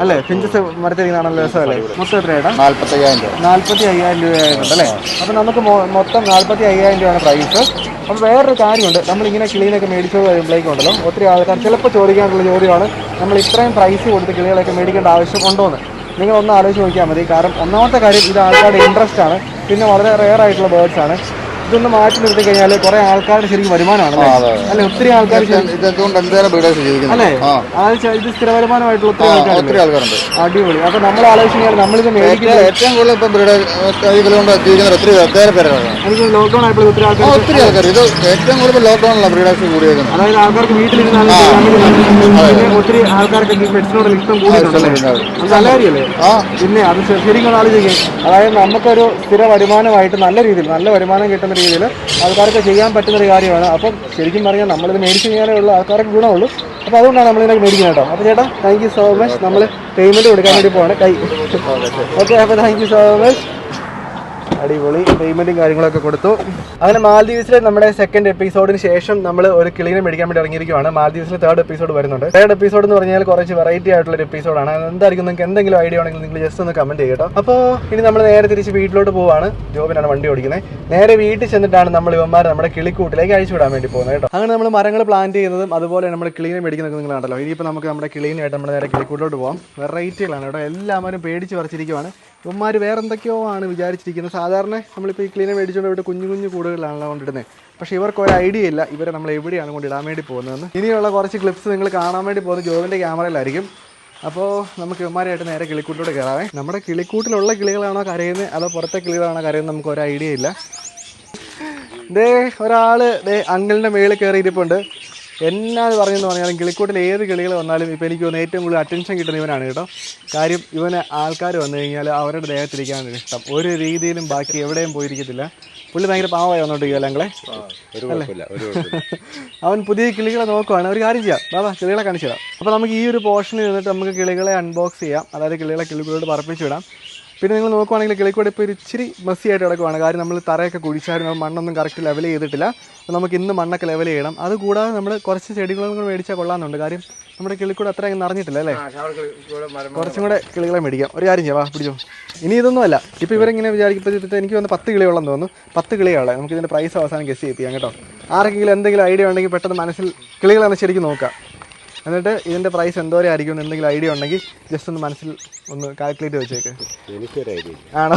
അല്ലേ? ഫിഞ്ചസ് മരത്തിരിക്കുന്നതാണല്ലോ രസമല്ലേ? മൊത്തം എത്രയായിട്ടാ? 45,000 രൂപയായിട്ടുണ്ട് അല്ലേ? അപ്പോൾ നമുക്ക് മൊത്തം 45,000 രൂപയാണ് പ്രൈസ്. അപ്പോൾ വേറൊരു കാര്യമുണ്ട്, നമ്മളിങ്ങനെ കിളീനൊക്കെ മേടിച്ചത് കഴിയുമ്പോഴേക്കുണ്ടല്ലോ ഒത്തിരി ആൾക്കാർ ചിലപ്പോൾ ചോദിക്കാനുള്ള ചോദ്യമാണ്, നമ്മൾ ഇത്രയും പ്രൈസ് കൊടുത്ത് കിളികളൊക്കെ മേടിക്കേണ്ട ആവശ്യം ഉണ്ടോയെന്ന്. നിങ്ങളൊന്ന് ആലോചിച്ച് നോക്കിയാൽ മതി. കാരണം ഒന്നാമത്തെ കാര്യം, ഇത് ആൾക്കാരുടെ ഇൻട്രസ്റ്റ് ആണ്. പിന്നെ വളരെ റെയർ ആയിട്ടുള്ള ബേർഡ്സ് ആണ്. ഇതൊന്ന് മാറ്റി നിർത്തി കഴിഞ്ഞാൽ കുറെ ആൾക്കാരുടെ ശരിക്കും വരുമാനമാണ് അല്ലെ? ഒത്തിരി ആൾക്കാർ അല്ലേ? ഇത് സ്ഥിര വരുമാനമായിട്ടുള്ള ഒത്തിരി ആൾക്കാരുണ്ട്. അടിപൊളി. അപ്പൊ നമ്മൾ ആലോചിച്ച് കഴിഞ്ഞാൽ നമ്മളിത് മേടിക്കുന്നത് ഏറ്റവും കൂടുതൽ എനിക്ക് ലോക്ക്ഡൌൺ ആയപ്പോൾ ഒത്തിരി ആൾക്കാർ ഇത് ഏറ്റവും കൂടുതൽ ലോക്ക്ഡൌണിലാണ് ബ്രീഡേഴ്സ് കൂടിയേക്കുന്നത്. അതായത് ആൾക്കാർക്ക് വീട്ടിലിരുന്നാലും പിന്നെ ഒത്തിരി ആൾക്കാർക്ക് പെറ്റ്സിനോട് ഇഷ്ടം കൂടിയിട്ടുണ്ടല്ലേ? നല്ല കാര്യമല്ലേ? പിന്നെ അത് ശരിക്കും ആലോചിക്കും. അതായത് നമുക്കൊരു സ്ഥിര വരുമാനമായിട്ട് നല്ല രീതിയിൽ നല്ല വരുമാനം കിട്ടുന്ന രീതിയിൽ ആൾക്കാർക്ക് ചെയ്യാൻ പറ്റുന്നൊരു കാര്യമാണ്. അപ്പം ശരിക്കും പറഞ്ഞാൽ നമ്മളിത് മേടിച്ച് കഴിഞ്ഞാലേ ഉള്ളൂ ആൾക്കാർക്ക് ഗുണമുള്ളൂ. അപ്പോൾ അതുകൊണ്ടാണ് നമ്മളിതിനൊക്കെ മേടിക്കുന്നത് കേട്ടോ. അപ്പോൾ ചേട്ടാ താങ്ക് യു സോ മച്ച്. നമ്മൾ പേയ്മെൻറ്റ് കൊടുക്കാൻ വേണ്ടി പോവാണ്. ഓക്കെ, അപ്പോൾ താങ്ക് യു സോ മച്ച്. അടിപൊളി. പേയ്മെൻറ്റും കാര്യങ്ങളൊക്കെ കൊടുത്തു. അങ്ങനെ മാൽദീവ്സിലെ നമ്മുടെ സെക്കൻഡ് എപ്പിസോഡിന് ശേഷം നമ്മൾ ഒരു കിളീനെ മേടിക്കാൻ വേണ്ടി ഇറങ്ങിയിരിക്കുകയാണ്. മാൽദീവ്സിൽ 3rd എപ്പിസോഡ് വരുന്നുണ്ട്. 3rd എപ്പിസോഡ് എന്ന് പറഞ്ഞാൽ കുറച്ച് വെറൈറ്റി ആയിട്ടുള്ള ഒരു എപ്പിസോഡാണ്. എന്തായിരിക്കും നിങ്ങൾക്ക് എന്തെങ്കിലും ഐഡിയ ഉണ്ടെങ്കിൽ നിങ്ങൾ ജസ്റ്റ് ഒന്ന് കമൻറ്റ് ചെയ്യുക കേട്ടോ. അപ്പോൾ ഇനി നമ്മൾ നേരെ തിരിച്ച് വീട്ടിലോട്ട് പോവാണ്. ജോബിനാണ് വണ്ടി ഓടിക്കുന്നത്. നേരെ വീട്ടിൽ ചെന്നിട്ടാണ് നമ്മൾ ഇവന്മാർ നമ്മുടെ കിളിക്കൂട്ടിലേക്ക് അയച്ചു വിടാൻ വേണ്ടി പോകുന്നത് കേട്ടോ. അങ്ങനെ നമ്മൾ മരങ്ങൾ പ്ലാന്റ് ചെയ്യുന്നതും അതുപോലെ നമ്മൾ കിളീനെ മേടിക്കുന്നതൊക്കെ നിങ്ങൾ കണ്ടല്ലോ. ഇനിയിപ്പോൾ നമുക്ക് നമ്മുടെ കിളീനായിട്ട് നമ്മൾ നേരെ കിളിക്കൂട്ടിലോട്ട് പോകാം. വെറൈറ്റികളാണ് കേട്ടോ. എല്ലാവരും പേടിച്ച് പറിച്ചിരിക്കുവാണ്. ഇവന്മാർ വേറെ എന്തൊക്കെയോ ആണ് വിചാരിച്ചിരിക്കുന്നത്. സാധാരണ നമ്മളിപ്പോൾ ഈ ക്ലീനെ മേടിച്ചുകൊണ്ട് ഇവിടെ കുഞ്ഞു കുഞ്ഞു കൂടുകളാണല്ലോ കൊണ്ടിടുന്നത്. പക്ഷേ ഇവർക്ക് ഒരു ഐഡിയ ഇല്ല ഇവരെ നമ്മൾ എവിടെയാണ് കൊണ്ടിടാൻ വേണ്ടി പോകുന്നതെന്ന്. ഇനിയുള്ള കുറച്ച് ക്ലിപ്സ് നിങ്ങൾ കാണാൻ വേണ്ടി പോകുന്നത് ജോബിൻ്റെ ക്യാമറയിലായിരിക്കും. അപ്പോൾ നമുക്ക് ഇവന്മാരായിട്ട് നേരെ കിളിക്കൂട്ടിലൂടെ കയറാവേ. നമ്മുടെ കിളിക്കൂട്ടിലുള്ള കിളികളാണോ കരയുന്നത് അതോ പുറത്തെ കിളികളാണോ കരയുന്നത് നമുക്ക് ഒരു ഐഡിയ ഇല്ല. ദേ ഒരാൾ അങ്കിളിൻ്റെ മേളിൽ കയറിയിരിപ്പുണ്ട്. എന്നാ പറഞ്ഞെന്ന് പറഞ്ഞാലും കിളിക്കൂട്ടിൽ ഏത് കിളികൾ വന്നാലും ഇപ്പോൾ എനിക്ക് തോന്നുന്നു ഏറ്റവും കൂടുതൽ അറ്റൻഷൻ കിട്ടുന്ന ഇവനാണ് കേട്ടോ. കാര്യം ഇവന് ആൾക്കാർ വന്നു കഴിഞ്ഞാൽ അവരുടെ ദേഹത്തിരിക്കാനാണ് ഇഷ്ടം. ഒരു രീതിയിലും ബാക്കി എവിടെയും പോയിരിക്കത്തില്ല. പുള്ളി ഭയങ്കര പാവമായി വന്നോണ്ടിരിക്കുക ഞങ്ങളെ അല്ലേ. അവൻ പുതിയ കിളികളെ നോക്കുവാണ്. ഒരു കാര്യം ചെയ്യാം, ബാബാ കിളികളെ കാണിച്ചു തരാം. അപ്പോൾ നമുക്ക് ഈ ഒരു പോർഷനിൽ നിന്നിട്ട് നമുക്ക് കിളികളെ അൺബോക്സ് ചെയ്യാം. അതായത് കിളികളെ കിളിക്കൂടോട് പറപ്പിച്ച് വിടാം. പിന്നെ നിങ്ങൾ നോക്കുവാണെങ്കിൽ കിളിക്കൂട് ഇപ്പോൾ ഒരു ഇച്ചിരി മെസ്സിയായിട്ട് കിടക്കുവാണ്. കാര്യം നമ്മൾ തറയൊക്കെ കുഴിച്ചായിരുന്നു, മണ്ണൊന്നും കറക്റ്റ് ലെവൽ ചെയ്തിട്ടില്ല. അപ്പോൾ നമുക്ക് ഇന്ന് മണ്ണൊക്കെ ലെവൽ ചെയ്യണം. അതുകൂടാതെ നമ്മൾ കുറച്ച് ചെടികളും കൂടെ മേടിച്ചാൽ കൊള്ളാമെന്നുണ്ട്. കാര്യം നമ്മുടെ കിളിക്കൂട് അത്രയും നിറഞ്ഞിട്ടില്ല അല്ലേ. കുറച്ചും കൂടെ കിളികളെ മേടിക്കാം. ഒരു കാര്യം ചെയ്യാം, പിടിച്ചോ. ഇനി ഇതൊന്നും അല്ല, ഇപ്പോൾ ഇവരെങ്ങനെ വിചാരിക്കും എനിക്ക് വന്ന് 10 കിളികളെന്ന് തോന്നുന്നു. 10 കിളികളെ നമുക്ക് ഇതിൻ്റെ പ്രൈസ് അവസാനം ഗസ് ചെയ്യിപ്പിക്കാം കേട്ടോ. ആർക്കെങ്കിലും എന്തെങ്കിലും ഐഡിയ ഉണ്ടെങ്കിൽ പെട്ടെന്ന് മനസ്സിൽ കിളികളെന്ന് ശരിക്കും നോക്കാം. എന്നിട്ട് ഇതിൻ്റെ പ്രൈസ് എന്തോരം ആയിരിക്കും എന്ന് എന്തെങ്കിലും ഐഡിയ ഉണ്ടെങ്കിൽ ജസ്റ്റ് ഒന്ന് മനസ്സിൽ ഒന്ന് കാൽക്കുലേറ്റ് വെച്ചേക്ക്. ആണോ?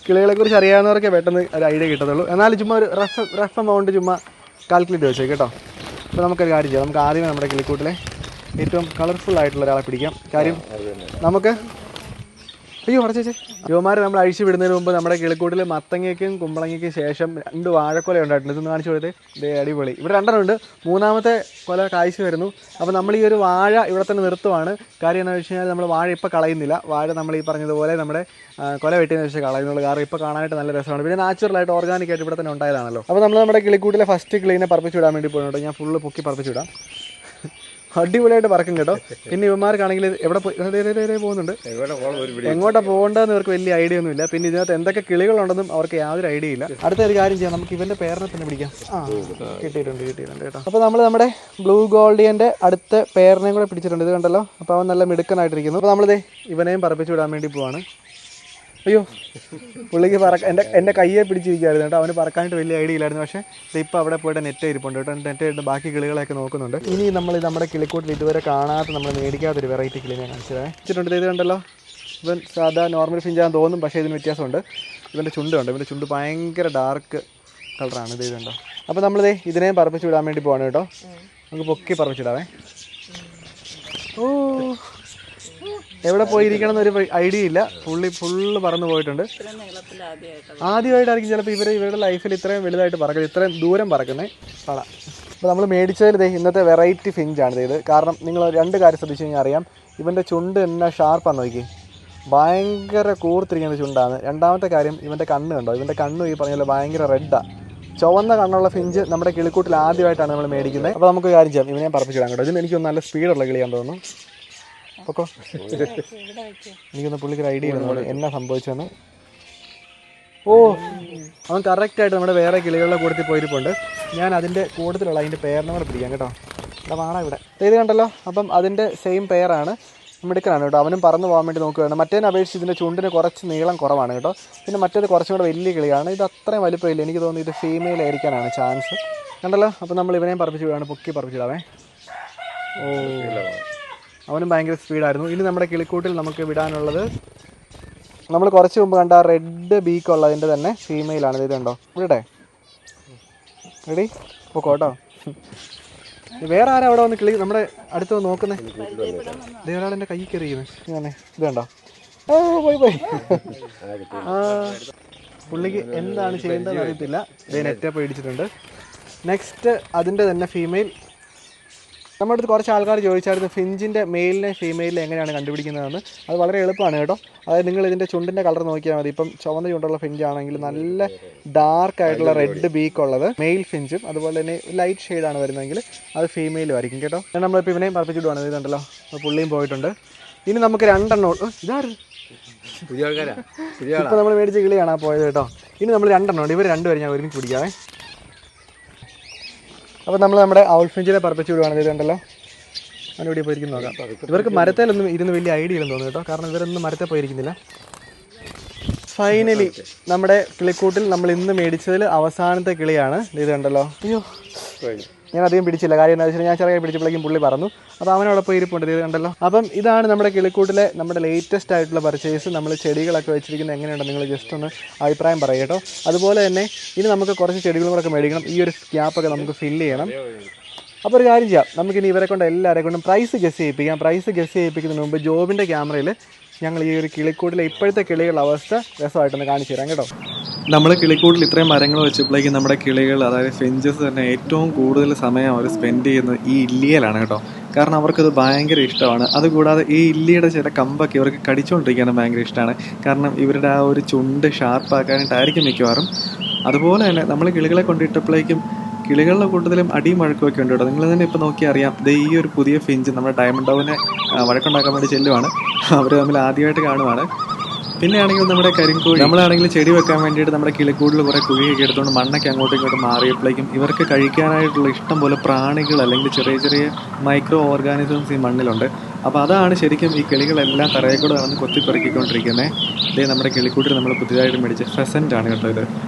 കിളികളെക്കുറിച്ച് അറിയാവുന്നവർക്ക് പെട്ടെന്ന് ഒരു ഐഡിയ കിട്ടത്തുള്ളൂ. എന്നാലും ചുമ്മാ ഒരു റഫ് എമൗണ്ട് ചുമ്മാ കാൽക്കുലേറ്റ് വെച്ചേക്ക് കേട്ടോ. അപ്പോൾ നമുക്കൊരു കാര്യം ചെയ്യാം. നമുക്ക് ആദ്യമേ നമ്മുടെ കിളിക്കൂട്ടിലെ ഏറ്റവും കളർഫുൾ ആയിട്ടുള്ള ഒരാളെ പിടിക്കാം. കാര്യം നമുക്ക് അയ്യോ അടച്ചേ. യുവമാരെ നമ്മൾ അഴിച്ചു വിടുന്നതിന് മുമ്പ് നമ്മുടെ കിളിക്കൂട്ടിൽ മത്തങ്ങയ്ക്കും കുമ്പളങ്ങയ്ക്കും ശേഷം 2 വാഴക്കൊല ഉണ്ടായിട്ടുണ്ട്. ഇതൊന്ന് കാണിച്ചു കൊടുത്തേ. ഇതേ അടിപൊളി. ഇവിടെ 2 ഉണ്ട്. 3ാമത്തെ കൊല കായ്ച്ചു വരുന്നു. അപ്പോൾ നമ്മൾ ഈ ഒരു വാഴ ഇവിടെ തന്നെ നിർത്തുവാണ്. കാര്യം എന്താണെന്ന് വെച്ച് കഴിഞ്ഞാൽ നമ്മൾ വാഴ ഇപ്പോൾ കളയുന്നില്ല. വാഴ നമ്മൾ ഈ പറഞ്ഞതുപോലെ നമ്മുടെ കൊല വെട്ടിയെന്ന് വെച്ചാൽ കളയുന്നുള്ളൂ. കാരണം ഇപ്പോൾ കാണാനായിട്ട് നല്ല രസമാണ്. പിന്നെ നാച്ചുറലായിട്ട് ഓർഗാനിക്കായിട്ട് ഇവിടെ തന്നെ ഉണ്ടായതാണല്ലോ. അപ്പോൾ നമ്മൾ നമ്മുടെ കിളിക്കൂട്ടിലെ ഫസ്റ്റ് കിളീനെ പറപ്പിച്ച് വിടാൻ വേണ്ടി പോകുന്നുണ്ട്. ഞാൻ ഫുള്ള് പൊക്കി പറപ്പിച്ച് വിടാം. അടിപൊളിയായിട്ട് പറക്കും കേട്ടോ. പിന്നെ ഇവന്മാർക്കാണെങ്കിൽ എവിടെ പോകുന്നുണ്ട്, എങ്ങോട്ടാണ് പോകേണ്ടതെന്ന് ഇവർക്ക് വലിയ ഐഡിയ ഒന്നുമില്ല. പിന്നെ ഇതിനകത്ത് എന്തൊക്കെ കിളികളുണ്ടെന്നും അവർക്ക് യാതൊരു ഐഡിയ ഇല്ല. അടുത്ത ഒരു കാര്യം ചെയ്യാം, നമുക്ക് ഇവന്റെ പേരിനെ തന്നെ പിടിക്കാം. കിട്ടിയിട്ടുണ്ട് കേട്ടോ. അപ്പോൾ നമ്മൾ നമ്മുടെ ബ്ലൂ ഗോൾഡിയന്റെ അടുത്ത പേരിനെയും കൂടെ പിടിച്ചിട്ടുണ്ട്. ഇത് കണ്ടല്ലോ. അപ്പോൾ അവൻ നല്ല മിടുക്കനായിട്ടിരിക്കുന്നു. അപ്പോൾ നമ്മളിതേ ഇവനെയും പറപ്പിച്ച് വിടാൻ വേണ്ടി പോവാണ്. അയ്യോ, പുള്ളിക്ക് എൻ്റെ കയ്യെ പിടിച്ചിരിക്കുകയായിരുന്നു കേട്ടോ. അവന് പറക്കാനായിട്ട് വലിയ ഐഡിയ ഇല്ലായിരുന്നു. പക്ഷേ ഇപ്പോൾ അവിടെ പോയിട്ട് നെറ്റ് ഇരിപ്പുണ്ട് കേട്ടോ. നെറ്റ് ആയിട്ട് ബാക്കി കിളികളെയൊക്കെ നോക്കുന്നുണ്ട്. ഇനി നമ്മൾ നമ്മുടെ കിളിക്കൂട്ടിൽ ഇതുവരെ കാണാത്ത, നമ്മൾ മേടിക്കാത്തൊരു വെറൈറ്റി കിളിനെ കാണിച്ചിട്ടുണ്ട്. ഇത് കണ്ടല്ലോ. ഇവൻ സാധാ നോർമൽ ഫിഞ്ചാന്ന് തോന്നും, പക്ഷേ ഇതിന് വ്യത്യാസമുണ്ട്. ഇവൻ്റെ ചുണ്ടുണ്ട്. ഇവൻ്റെ ചുണ്ട് ഭയങ്കര ഡാർക്ക് കളറാണ്. ഇത് കണ്ടോ. അപ്പോൾ നമ്മളിതേ ഇതിനെയും പറപ്പിച്ച് വിടാൻ വേണ്ടി പോവാണ് കേട്ടോ. നമുക്ക് പൊക്കി പറപ്പിച്ചിടാവേ. ഓ, എവിടെ പോയിരിക്കണം എന്നൊരു ഐഡിയ ഇല്ല. ഫുള്ള് പറന്ന് പോയിട്ടുണ്ട്. ആദ്യമായിട്ടായിരിക്കും ചിലപ്പോൾ ഇവരുടെ ലൈഫിൽ ഇത്രയും വലുതായിട്ട് പറക്കുന്നത്, ഇത്രയും ദൂരം പറക്കുന്നത് കള. അപ്പോൾ നമ്മൾ മേടിച്ചതിൽ ഇന്നത്തെ വെറൈറ്റി ഫിഞ്ചാണ് ഇത്. കാരണം നിങ്ങൾ 2 കാര്യം ശ്രദ്ധിച്ചു കഴിഞ്ഞാൽ അറിയാം. ഇവൻ്റെ ചുണ്ട് എന്നാ ഷാർപ്പാന്ന് നോക്കി, ഭയങ്കര കൂർത്തിരിക്കുന്ന ചുണ്ടാണ്. 2ാമത്തെ കാര്യം, ഇവൻ്റെ കണ്ണ് കണ്ടോ. ഇവൻ്റെ കണ്ണും ഈ പറഞ്ഞ പോലെ ഭയങ്കര റെഡാണ്. ചുവന്ന കണ്ണുള്ള ഫിഞ്ച് നമ്മുടെ കിളിക്കൂട്ടിൽ ആദ്യമായിട്ടാണ് നമ്മൾ മേടിക്കുന്നത്. അപ്പോൾ നമുക്ക് കാര്യം ചെയ്യാം, ഇവനെ പറപ്പിച്ചിടാൻ കേട്ടോ. ഇതിന് എനിക്കൊന്ന് നല്ല സ്പീഡുള്ള കിളിയാന്ന് തോന്നുന്നു. ഓക്കോ, എനിക്കൊന്ന് പുള്ളിക്ക് ഐഡിയ ഇല്ല എന്നാ സംഭവിച്ചെന്ന്. ഓ, അവൻ കറക്റ്റായിട്ട് നമ്മുടെ വേറെ കിളികളുടെ കൂട്ടത്തിൽ പോയിരിപ്പുണ്ട്. ഞാൻ അതിൻ്റെ കൂട്ടത്തിലുള്ള അതിൻ്റെ പേരിനെ കൂടെ പിടിക്കാം കേട്ടോ. ഇവിടെ വേണം ഇവിടെ. ഇത് കണ്ടല്ലോ. അപ്പം അതിൻ്റെ സെയിം പെയറാണ്. മിടുക്കനാണ് കേട്ടോ. അവനും പറന്ന് പോകാൻ വേണ്ടി നോക്കുകയാണ്. മറ്റേതിനെ അപേക്ഷിച്ച് ഇതിൻ്റെ ചുണ്ടിന് കുറച്ച് നീളം കുറവാണ് കേട്ടോ. പിന്നെ മറ്റേത് കുറച്ചും കൂടെ വലിയ കിളിയാണ്. ഇത് അത്രയും വലിപ്പമില്ല. എനിക്ക് തോന്നുന്നു ഇത് ഫീമെയിൽ ആയിരിക്കാനാണ് ചാൻസ്. കണ്ടല്ലോ. അപ്പോൾ നമ്മൾ ഇവനെയും പറപ്പിച്ച് വിടാണ്. പൊക്കി പറപ്പിച്ചിടാവേ. ഓ, അവനും ഭയങ്കര സ്പീഡായിരുന്നു. ഇനി നമ്മുടെ കിളിക്കൂട്ടിൽ നമുക്ക് വിടാനുള്ളത്, നമ്മൾ കുറച്ച് മുമ്പ് കണ്ട റെഡ് ബീക്ക് ഉള്ളതിൻ്റെ തന്നെ ഫീമെയിലാണ്. ഇത് കണ്ടോ. ഇവിടെ റെഡി പോക്കോട്ടോ. വേറെ ആരാ അവിടെ വന്ന് കിളി നമ്മുടെ അടുത്ത് വന്ന് നോക്കുന്നത്? ഇതേ ഒരാൾ എൻ്റെ കൈ കയറിയിരിക്കുന്നത്. ഇങ്ങനെ ഇത് കണ്ടോ. ഓ, പോയി. പുള്ളിക്ക് എന്താണ് ചെയ്യേണ്ടതെന്ന് അറിയത്തില്ല. ഇതേ നെറ്റ പേടിച്ചിട്ടുണ്ട്. നെക്സ്റ്റ് അതിൻ്റെ തന്നെ ഫീമെയിൽ. നമ്മുടെ അടുത്ത് കുറച്ച് ആൾക്കാർ ചോദിച്ചായിരുന്നു ഫിഞ്ചിൻ്റെ മെയിലിനെ ഫീമെയിലിനെ എങ്ങനെയാണ് കണ്ടുപിടിക്കുന്നതെന്ന്. അത് വളരെ എളുപ്പമാണ് കേട്ടോ. അതായത് നിങ്ങൾ ഇതിൻ്റെ ചുണ്ടിൻ്റെ കളർ നോക്കിയാൽ മതി. ഇപ്പം ചുവന്ന ചുണ്ടുള്ള ഫിഞ്ചാണെങ്കിൽ നല്ല ഡാർക്ക് ആയിട്ടുള്ള റെഡ് ബീക്ക് ഉള്ളത് മെയിൽ ഫിഞ്ചും, അതുപോലെ തന്നെ ലൈറ്റ് ഷെയ്ഡാണ് വരുന്നതെങ്കിൽ അത് ഫീമെയിലും ആയിരിക്കും കേട്ടോ. നമ്മളിപ്പോൾ ഇവനെയും പറപ്പിച്ചിടുവാണ്. ഇതുണ്ടല്ലോ, പുള്ളിയും പോയിട്ടുണ്ട്. ഇനി നമുക്ക് 2 എണ്ണം. ഇതാരും ഇപ്പോൾ നമ്മൾ മേടിച്ച കിളിയാണ് പോയത് കേട്ടോ. ഇനി നമ്മൾ 2 എണ്ണം ഉണ്ട്. ഇവർ 2 പേരും ഞാൻ ഒരുമിച്ച് പിടിക്കാവേ. അപ്പോൾ നമ്മൾ നമ്മുടെ ഔൾഫിഞ്ചിനെ പറപ്പിച്ച് വിടുവാണ്. ഇത് കണ്ടല്ലോ. അവനോടി പോയിരിക്കുന്നു നോക്കാം. ഇവർക്ക് മരത്തേലൊന്നും ഇരുന്ന് വലിയ ഐഡിയ ഇല്ലെന്ന് തോന്നുന്നു കേട്ടോ. കാരണം ഇവരൊന്നും മരത്തെ പോയിരിക്കുന്നില്ല. ഫൈനലി നമ്മുടെ കിളിക്കൂട്ടിൽ നമ്മൾ ഇന്ന് മേടിച്ചതിൽ അവസാനത്തെ കിളിയാണ്. ഇത് കണ്ടല്ലോ. അയ്യോ, ഞാൻ അധികം പിടിച്ചില്ല. കാര്യം എന്താ വെച്ചാൽ ഞാൻ ചെറിയ പിടിച്ചപ്പോഴേക്കും പുള്ളി പറന്നു. അപ്പോൾ അവനോടൊപ്പം ഇരിപ്പുണ്ട്. ഇത് കണ്ടല്ലോ. അപ്പം ഇതാണ് നമ്മുടെ കിളിക്കൂട്ടിലെ നമ്മുടെ ലേറ്റസ്റ്റ് ആയിട്ടുള്ള പർച്ചേസ്. നമ്മൾ ചെടികളൊക്കെ വെച്ചിരിക്കുന്നത് എങ്ങനെയുണ്ടെന്ന് നിങ്ങൾ ജസ്റ്റ് ഒന്ന് അഭിപ്രായം പറയുക കേട്ടോ. അതുപോലെ തന്നെ ഇനി നമുക്ക് കുറച്ച് ചെടികളും കൂടെ മേടിക്കണം. ഈ ഒരു ഗ്യാപ്പൊക്കെ നമുക്ക് ഫില്ല് ചെയ്യണം. അപ്പോൾ ഒരു കാര്യം ചെയ്യാം, നമുക്കിനി ഇവരെ കൊണ്ട് എല്ലാവരെ കൊണ്ടും പ്രൈസ് ഗസ് ചെയ്യിപ്പിക്കാം. പ്രൈസ് ഗസ് ചെയ്യിപ്പിക്കുന്നതിന് മുമ്പ് ജോബിൻ്റെ ക്യാമറയിൽ ഞങ്ങൾ ഈ ഒരു കിളിക്കൂട്ടിലെ ഇപ്പോഴത്തെ കിളികളുടെ അവസ്ഥ രസമായിട്ടൊന്ന് കാണിച്ചു തരാം കേട്ടോ. നമ്മൾ കിളിക്കൂട്ടിൽ ഇത്രയും മരങ്ങൾ വെച്ചപ്പോഴേക്കും നമ്മുടെ കിളികൾ, അതായത് ഫിഞ്ചസ് തന്നെ ഏറ്റവും കൂടുതൽ സമയം അവർ സ്പെൻഡ് ചെയ്യുന്നത് ഈ ഇല്ലിയയിലാണ് കേട്ടോ. കാരണം അവർക്കത് ഭയങ്കര ഇഷ്ടമാണ്. അതുകൂടാതെ ഈ ഇല്ലിയുടെ ചില കമ്പൊക്കെ ഇവർക്ക് കടിച്ചുകൊണ്ടിരിക്കാനും ഭയങ്കര ഇഷ്ടമാണ്. കാരണം ഇവരുടെ ആ ഒരു ചുണ്ട് ഷാർപ്പാക്കാനായിട്ടായിരിക്കും മിക്കവാറും. അതുപോലെ തന്നെ നമ്മൾ കിളികളെ കൊണ്ടിട്ടപ്പോഴേക്കും കിളികളുടെ കൂട്ടത്തിലും അടിയും വഴക്കുമൊക്കെ ഉണ്ട് കേട്ടോ. നിങ്ങൾ തന്നെ ഇപ്പോൾ നോക്കിയാൽ അറിയാം. ഈ ഒരു പുതിയ ഫിഞ്ച് നമ്മുടെ ഡയമണ്ട് ഡൗവിനെ വഴക്കുണ്ടാക്കാൻ വേണ്ടി ചെല്ലുവാണ്. അവർ തമ്മിൽ ആദ്യമായിട്ട് കാണുവാണ്. പിന്നെ ആണെങ്കിൽ നമ്മുടെ കരിങ്കോഴി, നമ്മളാണെങ്കിൽ ചെടി വെക്കാൻ വേണ്ടിയിട്ട് നമ്മുടെ കിളിക്കൂടിൽ കുറേ കുഴിയൊക്കെ എടുത്തുകൊണ്ട് മണ്ണൊക്കെ അങ്ങോട്ടും ഇങ്ങോട്ടും മാറിയപ്പോഴേക്കും ഇവർക്ക് കഴിക്കാനായിട്ടുള്ള ഇഷ്ടം പോലെ പ്രാണികൾ അല്ലെങ്കിൽ ചെറിയ ചെറിയ മൈക്രോ ഓർഗാനിസംസ് ഈ മണ്ണിലുണ്ട്. അപ്പോൾ അതാണ് ശരിക്കും ഈ കിളികളെല്ലാം തറയിൽ കൂടെ നടന്ന് കൊത്തിപ്പെറുക്കിക്കൊണ്ടിരിക്കുന്നത്. ഇതേ നമ്മുടെ കിളിക്കൂട്ടിൽ നമ്മൾ പുതിയതായിട്ട് മേടിച്ച ഫെസൻ്റ് ആണ് കേട്ടോ. ഇത്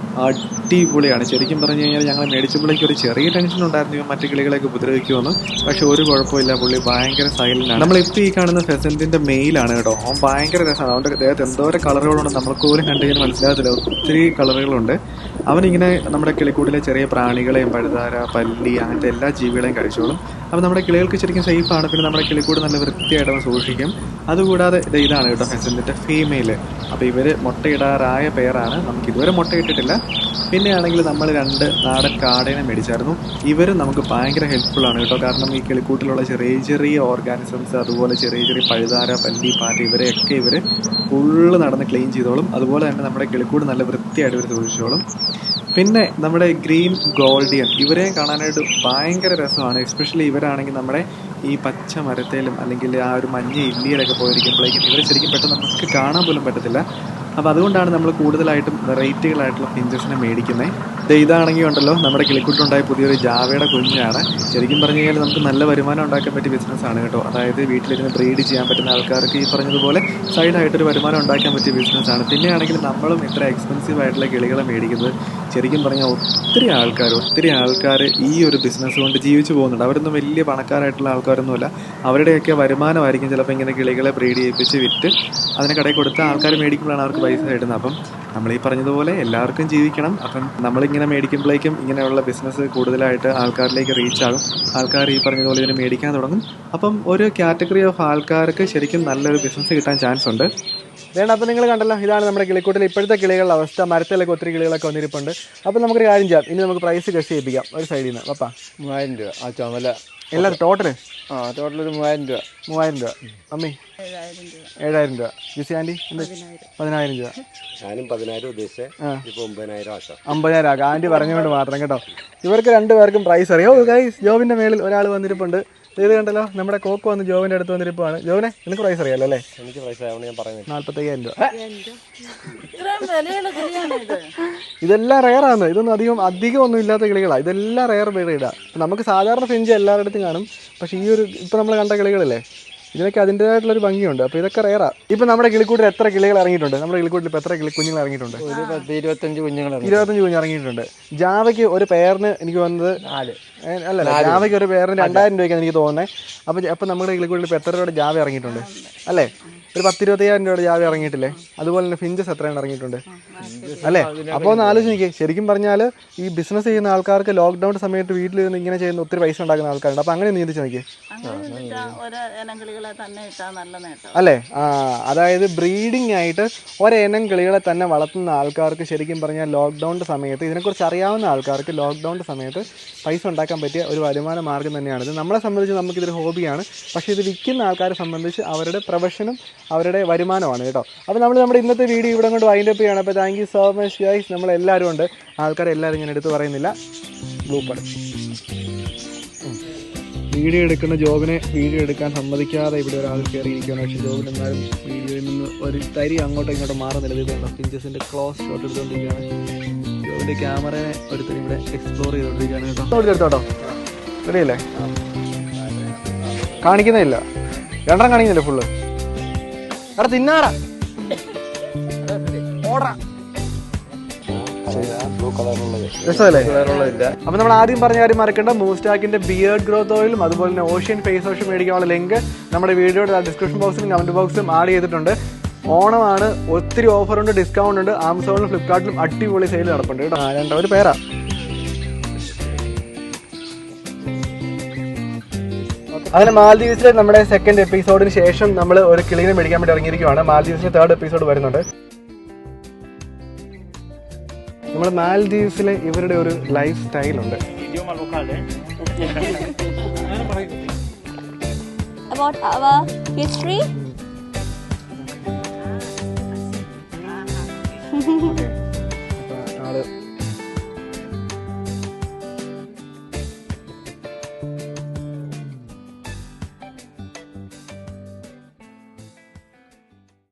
അടിപൊളിയാണ്. ശരിക്കും പറഞ്ഞു കഴിഞ്ഞാൽ ഞങ്ങൾ മേടിച്ചപ്പോഴേക്കും ഒരു ചെറിയ ടെൻഷൻ ഉണ്ടായിരുന്നു ഇവൻ മറ്റു കിളികളെയൊക്കെ ഉപദ്രവിക്കുമെന്ന്. പക്ഷെ ഒരു കുഴപ്പമില്ല, പുള്ളി ഭയങ്കര സൈലൻ്റാണ്. നമ്മളിപ്പോൾ ഈ കാണുന്ന ഫെസൻറ്റിൻ്റെ മെയിലാണ് കേട്ടോ. അവൻ ഭയങ്കര രസമാണ്. അവൻ്റെ ദേഹത്ത് എന്തോരം കളറുകളുണ്ട് നമുക്ക് പോലും കണ്ടു കഴിഞ്ഞാൽ മനസ്സിലാകത്തില്ല. ഒത്തിരി കളറുകളുണ്ട്. അവനിങ്ങനെ നമ്മുടെ കിളിക്കൂട്ടിലെ ചെറിയ പ്രാണികളെയും പഴുതാര, പല്ലി, അങ്ങനത്തെ എല്ലാ ജീവികളെയും കഴിച്ചോളും. അപ്പോൾ നമ്മുടെ കിളികൾക്ക് ശരിക്കും സേഫാണ്. പിന്നെ നമ്മുടെ കിളിക്കൂട് നല്ല വൃത്തിയായിട്ട് അവൻ സൂക്ഷിക്കും. അതുകൂടാതെ ഇതാണ് കേട്ടോ ഫെസന്റിന്റെ ഫീമെയില്. അപ്പോൾ ഇവർ മുട്ടയിടാറായ പേരാണ്. നമുക്ക് ഇതുവരെ മുട്ടയിട്ടിട്ടില്ല. പിന്നെയാണെങ്കിൽ നമ്മൾ 2 നാടൻ കാടേനെ മേടിച്ചായിരുന്നു. ഇവരും നമുക്ക് ഭയങ്കര ഹെൽപ്ഫുൾ ആണ് കേട്ടോ. കാരണം ഈ കിളിക്കൂട്ടിലുള്ള ചെറിയ ചെറിയ ഓർഗാനിസംസ്, അതുപോലെ ചെറിയ ചെറിയ പഴുതാര, പല്ലി, പാറ്റ, ഇവരെയൊക്കെ ഇവർ ഫുള്ള് നടന്ന് ക്ലീൻ ചെയ്തോളും. അതുപോലെ തന്നെ നമ്മുടെ കിളിക്കൂട് നല്ല വൃത്തിയായിട്ട് ഇവർ സൂക്ഷിച്ചോളും. പിന്നെ നമ്മുടെ ഗ്രീൻ ഗോൾഡിയൻ, ഇവരെയും കാണാനായിട്ട് ഭയങ്കര രസമാണ്. എസ്പെഷ്യലി ഇവരാണെങ്കിൽ നമ്മുടെ ഈ പച്ച മരത്തേലും അല്ലെങ്കിൽ ആ ഒരു മഞ്ഞ ഇല്ലിയിലൊക്കെ പോയിരിക്കുമ്പോഴേക്കും ഇവരെ ശരിക്കും പെട്ടെന്ന് നമുക്ക് കാണാൻ പോലും പറ്റത്തില്ല. അപ്പോൾ അതുകൊണ്ടാണ് നമ്മൾ കൂടുതലായിട്ടും വെറൈറ്റികളായിട്ടുള്ള ഫിഞ്ചസിനെ മേടിക്കുന്നത്. ഇതാണെങ്കിൽ ഉണ്ടല്ലോ നമ്മുടെ കിളിക്കൂട്ടുണ്ടായ പുതിയൊരു ജാവയുടെ കുഞ്ഞാണ്. ശരിക്കും പറഞ്ഞു കഴിഞ്ഞാൽ നമുക്ക് നല്ല വരുമാനം ഉണ്ടാക്കാൻ പറ്റിയ ബിസിനസ്സാണ് കേട്ടോ. അതായത് വീട്ടിലിരുന്ന് ബ്രീഡ് ചെയ്യാൻ പറ്റുന്ന ആൾക്കാർക്ക് ഈ പറഞ്ഞതുപോലെ സൈഡായിട്ടൊരു വരുമാനം ഉണ്ടാക്കാൻ പറ്റിയ ബിസിനസ്സാണ്. പിന്നെയാണെങ്കിൽ നമ്മളും ഇത്ര എക്സ്പെൻസീവ് ആയിട്ടുള്ള കിളികളെ മേടിക്കുന്നത് ശരിക്കും പറഞ്ഞാൽ ഒത്തിരി ആൾക്കാർ ഈ ഒരു ബിസിനസ് കൊണ്ട് ജീവിച്ചു പോകുന്നുണ്ട്. അവരൊന്നും വലിയ പണക്കാരായിട്ടുള്ള ആൾക്കാരൊന്നുമല്ല. അവരുടെയൊക്കെ വരുമാനമായിരിക്കും ചിലപ്പോൾ ഇങ്ങനെ കിളികളെ ബ്രീഡ് ചെയ്യിപ്പിച്ച് വിറ്റ് അതിന് കടയിൽ കൊടുത്ത ആൾക്കാർ മേടിക്കുമ്പോഴാണ് അവർക്ക് പൈസ കിട്ടുന്നത്. അപ്പം നമ്മൾ ഈ പറഞ്ഞതുപോലെ എല്ലാവർക്കും ജീവിക്കണം. അപ്പം നമ്മളിങ്ങനെ മേടിക്കുമ്പോഴേക്കും ഇങ്ങനെയുള്ള ബിസിനസ് കൂടുതലായിട്ട് ആൾക്കാരിലേക്ക് റീച്ച് ആകും. ആൾക്കാർ ഈ പറഞ്ഞതുപോലെ ഇതിനെ മേടിക്കാൻ തുടങ്ങും. അപ്പം ഒരു കാറ്റഗറി ഓഫ് ആൾക്കാർക്ക് ശരിക്കും നല്ലൊരു ബിസിനസ് കിട്ടാൻ ചാൻസ് ഉണ്ട്. വേണ്ട, അപ്പോൾ നിങ്ങൾ കണ്ടല്ലോ, ഇതാണ് നമ്മുടെ കിളിക്കൂട്ടിൽ ഇപ്പോഴത്തെ കിളികളുടെ അവസ്ഥ. മരത്തിലൊക്കെ ഒത്തിരി കിളികളൊക്കെ വന്നിരിപ്പുണ്ട്. അപ്പോൾ നമുക്കൊരു കാര്യം ചെയ്യാം, ഇനി നമുക്ക് പ്രൈസ് ഗസ് ചെയ്യിപ്പിക്കാം ഒരു സൈഡിൽ നിന്ന്. പപ്പാ 3000 രൂപ. ആ ചുമല എല്ലാവരും ടോട്ടല്? ടോട്ടൽ ഒരു 3000 രൂപ. 3000 രൂപ. അമ്മി 7000 രൂപ. ജിസി ആൻറ്റി 10000 രൂപ. ഞാനും 10000 ഉദ്ദേശിച്ചത്, ഇപ്പോൾ 9,000 ആക്കാം. 50,000 ആക്കാം. ആൻറ്റി പറഞ്ഞുകൊണ്ട് മാത്രം കേട്ടോ. ഇവർക്ക് 2 പേർക്കും പ്രൈസ് അറിയാം. ഓ ഗൈസ്, ജോബിൻ്റെ മേളിൽ ഒരാൾ വന്നിരിപ്പുണ്ട്. ഇത് കണ്ടല്ലോ, നമ്മുടെ കോക്ക് വന്ന് ജോബിൻ്റെ അടുത്ത് വന്നിരിപ്പാണ്. ജോബിനെ നിനക്ക് പ്രൈസ് അറിയാമല്ലോ അല്ലേ? എനിക്ക് പൈസ ഞാൻ പറയുന്നത് 45,000 രൂപ. ഇതെല്ലാം റെയറാണ്. ഇതൊന്നും അധികം ഒന്നും ഇല്ലാത്ത കിളികളാണ്. ഇതെല്ലാം റെയർ ബ്രീഡാണ്. നമുക്ക് സാധാരണ ഫിഞ്ച് എല്ലാവരുടെ അടുത്തും കാണും. പക്ഷേ ഈ ഒരു ഇപ്പോൾ നമ്മൾ കണ്ട കിളികളില്ലേ, ഇതിനൊക്കെ അതിൻ്റേതായിട്ടുള്ളൊരു ഭംഗിയുണ്ട്. അപ്പോൾ ഇതൊക്കെ റെയറാണ്. ഇപ്പം നമ്മുടെ കിളിക്കൂട്ടിൽ എത്ര കിളികൾ ഇറങ്ങിയിട്ടുണ്ട്? നമ്മുടെ കിളിക്കൂട്ടിൽ ഇപ്പോൾ എത്ര കുഞ്ഞുങ്ങൾ ഇറങ്ങിയിട്ടുണ്ട്? ഒരു 10-25 കുഞ്ഞുങ്ങൾ. 25 കുഞ്ഞ് ഇറങ്ങിയിട്ടുണ്ട്. ജാവയ്ക്ക് ഒരു പെയറിന് എനിക്ക് വന്നത് 4 അല്ല, ജാവയ്ക്ക് ഒരു പെയറിന് 2000 രൂപയ്ക്കാണ് എനിക്ക് തോന്നുന്നത്. അപ്പം നമ്മുടെ കിളിക്കൂട്ടിൽ ഇപ്പോൾ എത്ര രൂപയുടെ ജാവ ഇറങ്ങിയിട്ടുണ്ട് അല്ലേ? ഒരു 10-25,000 രൂപയുടെ ജാവ ഇറങ്ങിയിട്ടില്ലേ? അതുപോലെ തന്നെ ഫിഞ്ചസ് എത്രയാണ് ഇറങ്ങിയിട്ടുണ്ട് അല്ലേ? അപ്പോൾ ഒന്ന് ആലോചിച്ച് ശരിക്കും പറഞ്ഞാൽ ഈ ബിസിനസ് ചെയ്യുന്ന ആൾക്കാർക്ക് ലോക്ക്ഡൗൺ സമയത്ത് വീട്ടിലിരുന്ന് ഇങ്ങനെ ചെയ്യുന്ന ഒത്തിരി പൈസ ഉണ്ടാക്കുന്ന ആൾക്കാരുണ്ട്. അപ്പോൾ അങ്ങനെ നീന്തിച്ച് നോക്കിയേ അല്ലേ? അതായത് ബ്രീഡിംഗ് ആയിട്ട് ഒരെനം കിളികളെ തന്നെ വളർത്തുന്ന ആൾക്കാർക്ക് ശരിക്കും പറഞ്ഞാൽ ലോക്ക്ഡൗണിൻ്റെ സമയത്ത്, ഇതിനെക്കുറിച്ച് അറിയാവുന്ന ആൾക്കാർക്ക് ലോക്ക്ഡൗണിൻ്റെ സമയത്ത് പൈസ ഉണ്ടാക്കാൻ പറ്റിയ ഒരു വരുമാന മാർഗ്ഗം തന്നെയാണിത്. നമ്മളെ സംബന്ധിച്ച് നമുക്കിതൊരു ഹോബിയാണ്. പക്ഷേ ഇത് വിൽക്കുന്ന ആൾക്കാരെ സംബന്ധിച്ച് അവരുടെ പ്രൊഫഷനും അവരുടെ വരുമാനമാണ് കേട്ടോ. അപ്പോൾ നമ്മുടെ ഇന്നത്തെ വീഡിയോ ഇവിടെ കൊണ്ട് വൈൻഡപ്പ് ചെയ്യണം. അപ്പോൾ thank you so much guys. നമ്മളെല്ലാവരും ഉണ്ട്, ആൾക്കാരെല്ലാവരും ഞാൻ എടുത്ത് പറയുന്നില്ല. ബ്ലൂപ്പർ വീഡിയോ എടുക്കുന്ന ജോബിനെ വീഡിയോ എടുക്കാൻ സമ്മതിക്കാതെ ഇവിടെ ഒരാൾ കയറിയിരിക്കുകയാണ്. പക്ഷേ ജോബിന് എന്നാലും വീഡിയോയിൽ നിന്ന് ഒരു തരി അങ്ങോട്ടും ഇങ്ങോട്ടും മാറുന്നില്ല. ഇതുകൊണ്ട് പിഞ്ചസിൻ്റെ ക്ലോസ് ഷോട്ട് എടുത്തുകൊണ്ടിരിക്കുകയാണ്. ജോബിൻ്റെ ക്യാമറയെ ഒരുത്തരും ഇവിടെ എക്സ്പ്ലോർ ചെയ്തുകൊണ്ടിരിക്കുകയാണ് കേട്ടോ. എടുത്തോട്ടോ, റെഡിയല്ലേ? കാണിക്കുന്നില്ല, 2 കാണിക്കുന്നില്ല ഫുള്ള്. അവിടെ തിന്നാടാ ഓടാ. രസമല്ലേ? അപ്പൊ നമ്മൾ ആദ്യം പറഞ്ഞ കാര്യം മറക്കണ്ട, മൂസ്റ്റാക്കിന്റെ ബിയർഡ് ഗ്രോത്ത് ഓയിലും അതുപോലെ തന്നെ ഓഷ്യൻ ഫേസ് വാഷും മേടിക്കാനുള്ള ലിങ്ക് നമ്മുടെ വീഡിയോയുടെ ഡിസ്ക്രിപ്ഷൻ ബോക്സിലും കമന്റ് ബോക്സിലും ആഡ് ചെയ്തിട്ടുണ്ട്. ഓണമാണ്, ഒത്തിരി ഓഫറുണ്ട്, ഡിസ്കൗണ്ട് ഉണ്ട്. ആമസോണിലും ഫ്ലിപ്കാർട്ടിലും അടിപൊളി സെയിൽ നടപ്പുണ്ട് കേട്ടോ. ഒരു പേരാ. അങ്ങനെ മാൽദീവ്സിലെ നമ്മുടെ 2nd എപ്പിസോഡിന് ശേഷം നമ്മൾ ഒരു കിളിനെ മേടിക്കാൻ വേണ്ടി ഇറങ്ങിയിരിക്കുകയാണ്. മാൽദീവ്സിലെ 3rd എപ്പിസോഡ് വരുന്നുണ്ട്. നമ്മൾ മാൽദീവ്സിലെ ഇവരുടെ ഒരു ലൈഫ് സ്റ്റൈലുണ്ട്. About our history.